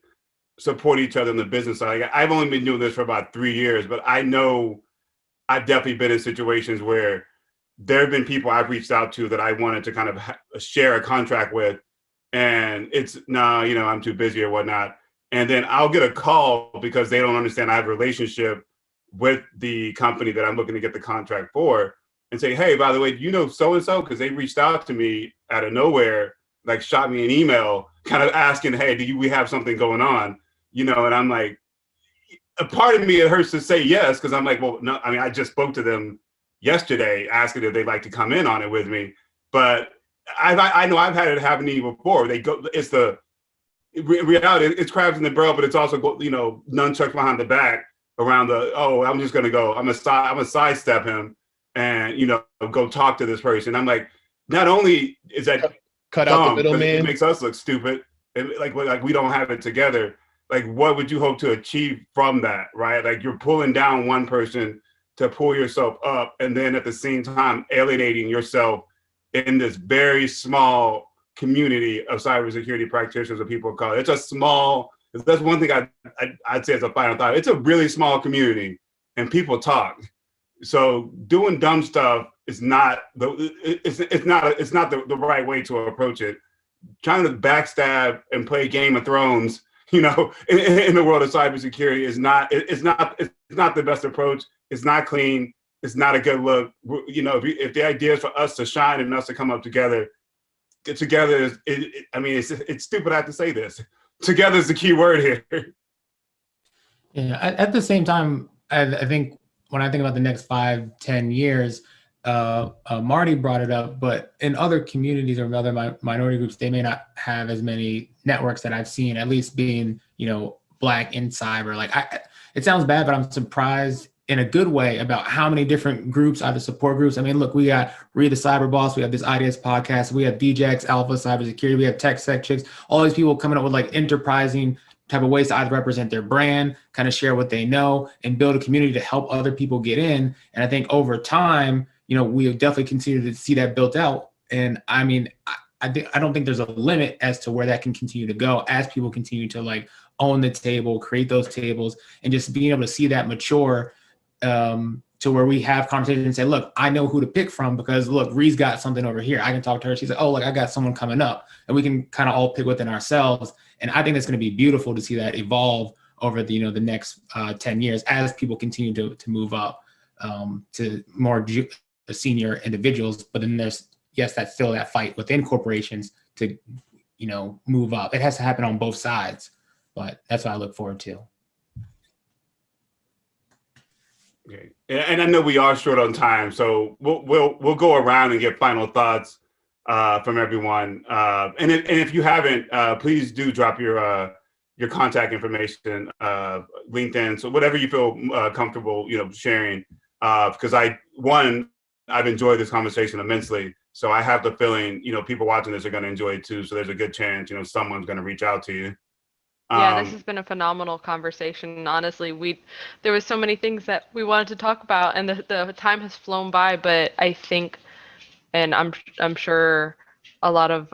support each other in the business side. Like, I've only been doing this for about 3 years, but I know I've definitely been in situations where there have been people I've reached out to that I wanted to kind of share a contract with, and it's, no, you know, I'm too busy or whatnot. And then I'll get a call because they don't understand I have a relationship with the company that I'm looking to get the contract for, and say, hey, by the way, you know so-and-so? Because they reached out to me out of nowhere, like shot me an email kind of asking, hey, we have something going on? You know, and I'm like, a part of me, it hurts to say yes, because I'm like, well, no, I mean, I just spoke to them yesterday asking if they'd like to come in on it with me. But I know I've had it happen to me before. They go, it's the reality, it's crabs in the barrel, but it's also, you know, nunchucks behind the back around the, oh, I'm just gonna go, I'm gonna sidestep him and, you know, go talk to this person. I'm like, not only is that cut dumb, out the middleman, it makes us look stupid, and like we don't have it together. Like, what would you hope to achieve from that, right? Like, you're pulling down one person to pull yourself up, and then at the same time alienating yourself in this very small community of cybersecurity practitioners, or people call it. It's a small, that's one thing I'd say as a final thought. It's a really small community, and people talk. So doing dumb stuff is not it's not the right way to approach it. Trying to backstab and play Game of Thrones, you know, in the world of cybersecurity is not the best approach. It's not clean. It's not a good look. You know, if the idea is for us to shine and us to come up together, together is, I mean, it's stupid I have to say this. Together is the key word here. Yeah. At the same time, I think when I think about the next 5-10 years, Marty brought it up, but in other communities or other minority groups, they may not have as many networks that I've seen, at least being, you know, Black in cyber. Like, it sounds bad, but I'm surprised in a good way about how many different groups, either support groups. I mean, look, we got Read the Cyber Boss, we have this IDS podcast, we have DJX Alpha Cybersecurity, we have Tech Sec Chicks, all these people coming up with like enterprising type of ways to either represent their brand, kind of share what they know, and build a community to help other people get in. And I think over time, you know, we definitely continue to see that built out. And I mean, I don't think there's a limit as to where that can continue to go as people continue to like own the table, create those tables, and just being able to see that mature to where we have conversations and say, look, I know who to pick from because look, Ree's got something over here. I can talk to her. She's like, oh, look, I got someone coming up, and we can kind of all pick within ourselves. And I think it's going to be beautiful to see that evolve over the, you know, the next 10 years as people continue to move up to more senior individuals. But then there's, yes, that's still that fight within corporations to, you know, move up. It has to happen on both sides, but that's what I look forward to. Okay. And I know we are short on time, so we'll go around and get final thoughts. from everyone. And if you haven't, please do drop your contact information, LinkedIn, so whatever you feel comfortable, sharing. Because I've enjoyed this conversation immensely. So I have the feeling, people watching this are going to enjoy it too. So there's a good chance, someone's going to reach out to you. Yeah, this has been a phenomenal conversation. Honestly, there was so many things that we wanted to talk about, and the time has flown by. But I think, and I'm sure a lot of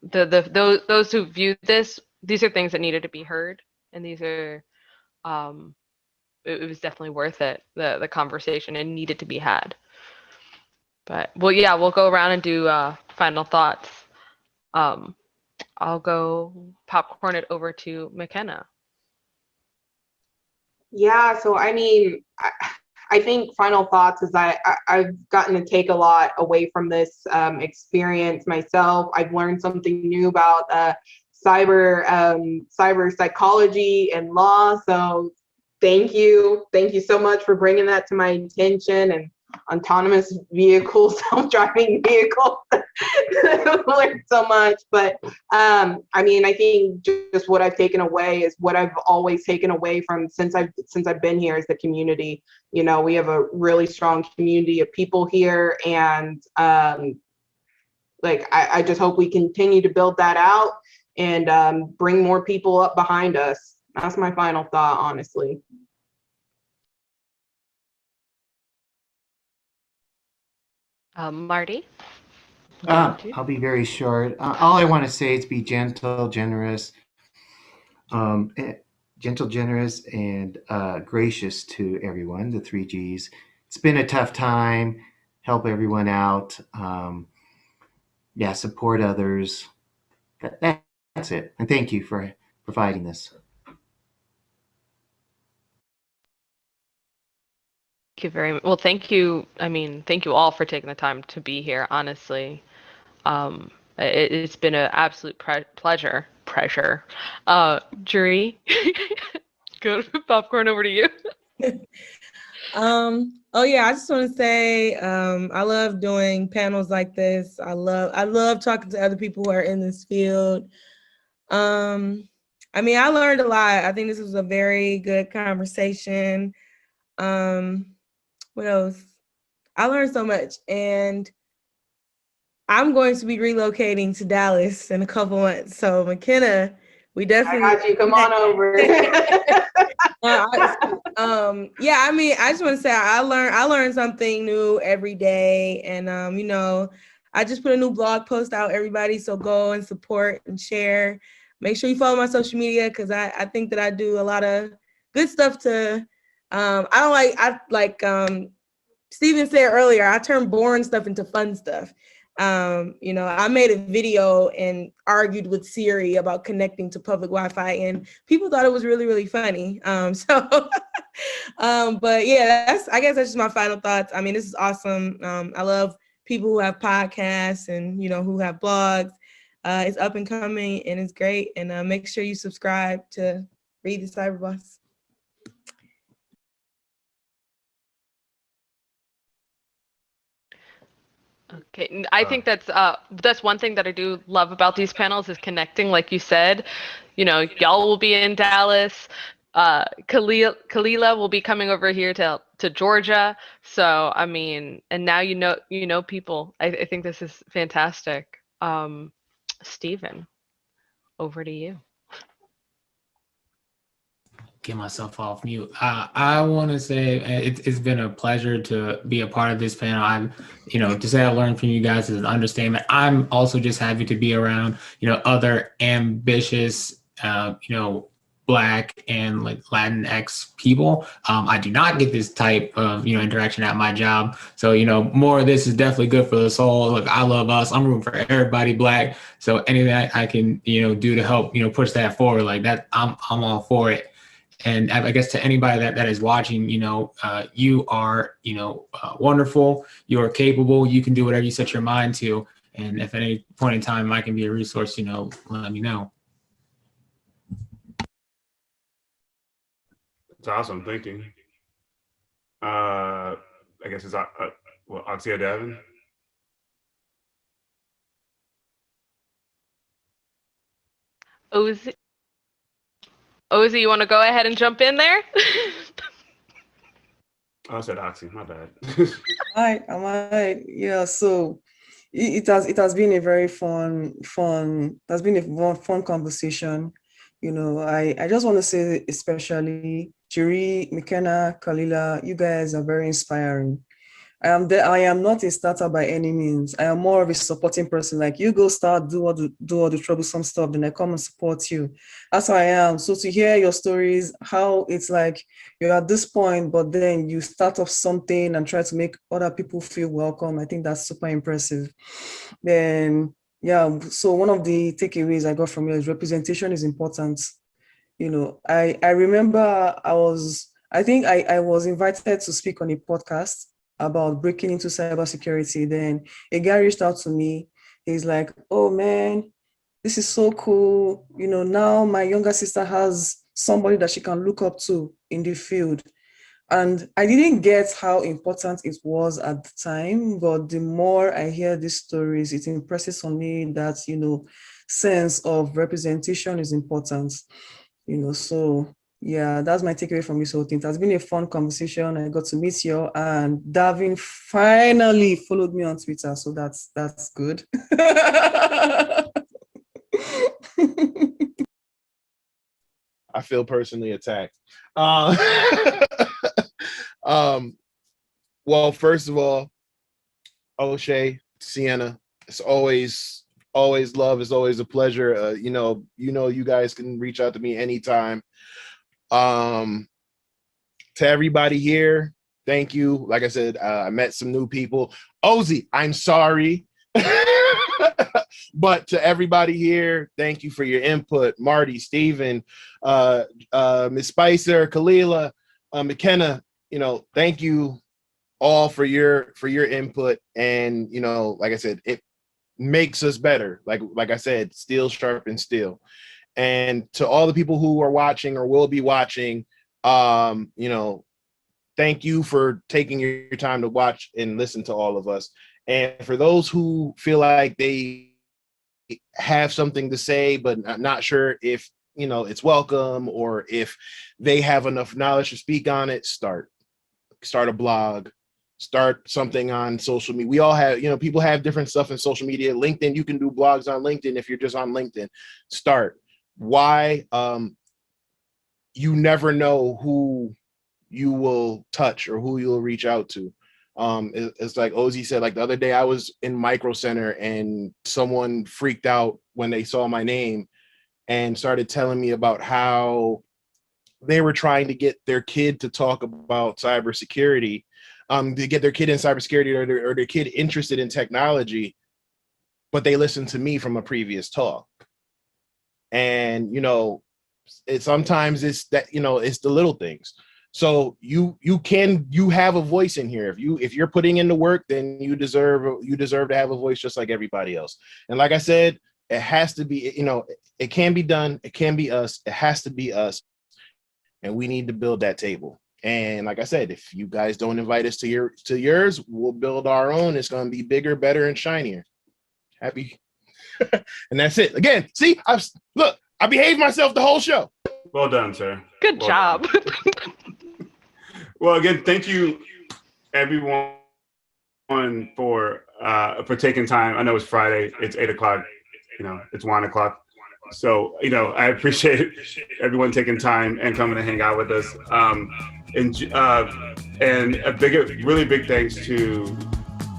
those who viewed this, these are things that needed to be heard, and these are it was definitely worth it, the conversation, and needed to be had. But we'll go around and do final thoughts. I'll go popcorn it over to McKenna. Yeah, so I mean, I think final thoughts is I've gotten to take a lot away from this experience myself. I've learned something new about cyber psychology and law. So thank you so much for bringing that to my attention, and autonomous vehicles, self-driving vehicles. Learned so much, but I mean, I think just what I've taken away is what I've always taken away from since I've been here is the community. We have a really strong community of people here, and I just hope we continue to build that out and bring more people up behind us. That's my final thought, honestly. Marty? I'll be very short. All I want to say is be gentle, generous, generous, and gracious to everyone, the 3Gs. It's been a tough time. Help everyone out. Support others. That's it. And thank you for providing this. Thank you very much. Well, thank you. I mean, thank you all for taking the time to be here, honestly. It's been an absolute pleasure. Jeree, go popcorn over to you. Oh yeah, I just want to say I love doing panels like this. I love talking to other people who are in this field. I mean, I learned a lot. I think this was a very good conversation. What else? I learned so much, and I'm going to be relocating to Dallas in a couple months. So McKenna, we definitely. I got you. Come on over. Yeah, I mean, I just want to say I learn something new every day, and I just put a new blog post out, everybody. So go and support and share. Make sure you follow my social media, because I think that I do a lot of good stuff to. Steven said earlier, I turn boring stuff into fun stuff. I made a video and argued with Siri about connecting to public Wi-Fi, and people thought it was really, really funny. But yeah, I guess that's just my final thoughts. I mean, this is awesome. I love people who have podcasts and, who have blogs. It's up and coming, and it's great. And make sure you subscribe to Read the Cyberboss. Okay, I think that's one thing that I do love about these panels is connecting, like you said. Y'all will be in Dallas. Khalilah will be coming over here to Georgia. So I mean, and now you know people. I think this is fantastic. Steven, over to you. Get myself off mute. I want to say it's been a pleasure to be a part of this panel. To say I learned from you guys is an understatement. I'm also just happy to be around, other ambitious, Black and like Latinx people. I do not get this type of, interaction at my job. So, more of this is definitely good for the soul. Look, I love us. I'm rooting for everybody Black. So anything I can, do to help, push that forward like that, I'm all for it. And I guess to anybody that is watching, you are, wonderful. You are capable. You can do whatever you set your mind to. And if at any point in time I can be a resource, let me know. It's awesome. Thank you. I guess it's Ozioma Davin. Ozi, you want to go ahead and jump in there? I said Oxy, my bad. Hi, am I? Yeah, so it has been a very fun conversation. You know, I just want to say especially Jeree, McKenna, Khalilah, you guys are very inspiring. I am not a starter by any means. I am more of a supporting person. Like, you go start, do all the troublesome stuff, then I come and support you. That's how I am. So to hear your stories, how it's like you're at this point, but then you start off something and try to make other people feel welcome, I think that's super impressive. Then, yeah, so one of the takeaways I got from you is representation is important. You know, I remember I was invited to speak on a podcast about breaking into cybersecurity. Then a guy reached out to me. He's like, oh man, this is so cool. You know, now my younger sister has somebody that she can look up to in the field. And I didn't get how important it was at the time, but the more I hear these stories, it impresses on me that, you know, sense of representation is important. You know, so yeah, that's my takeaway from this whole thing. It has been a fun conversation. I got to meet you, and Davin finally followed me on Twitter, so that's good. I feel personally attacked. Well, first of all, O'Shea, Sienna, it's always love. It's always a pleasure. You guys can reach out to me anytime. To everybody here, thank you. Like I said, I met some new people. Ozi, I'm sorry. But to everybody here, thank you for your input. Marty, Steven, Ms. Spicer, Khalilah, McKenna, you know, thank you all for your input. And, you know, like I said, it makes us better. Like I said, steel sharpens steel. And to all the people who are watching or will be watching, you know, thank you for taking your time to watch and listen to all of us. And for those who feel like they have something to say, but not sure if, you know, it's welcome or if they have enough knowledge to speak on it, start a blog, start something on social media. We all have, you know, people have different stuff in social media. LinkedIn, you can do blogs on LinkedIn if you're just on LinkedIn. Start. Why? You never know who you will touch or who you'll reach out to. It's like Ozi said, like the other day I was in Micro Center and someone freaked out when they saw my name and started telling me about how they were trying to get their kid to talk about cybersecurity, to get their kid in cybersecurity or their kid interested in technology, but they listened to me from a previous talk. And, you know, sometimes it's that, you know, it's the little things. So you have a voice in here. If you're putting in the work, then you deserve to have a voice just like everybody else. And like I said, it has to be, you know, it can be done. It can be us. It has to be us. And we need to build that table. And like I said, if you guys don't invite us to yours, we'll build our own. It's going to be bigger, better, and shinier. Happy. And that's it. Again, see, I behaved myself the whole show. Well done, sir. Good job. Well, again, thank you, everyone, for taking time. I know it's Friday. It's 8 o'clock. You know, it's 1 o'clock. So, you know, I appreciate everyone taking time and coming to hang out with us. And a really big thanks to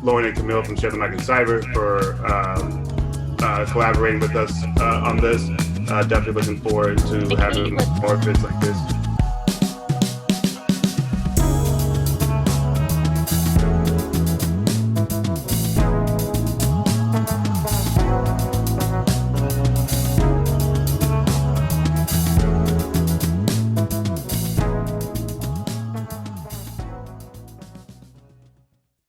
Lauren and Camille from Share the Mic and Cyber for collaborating with us on this. Definitely looking forward to having more events like this.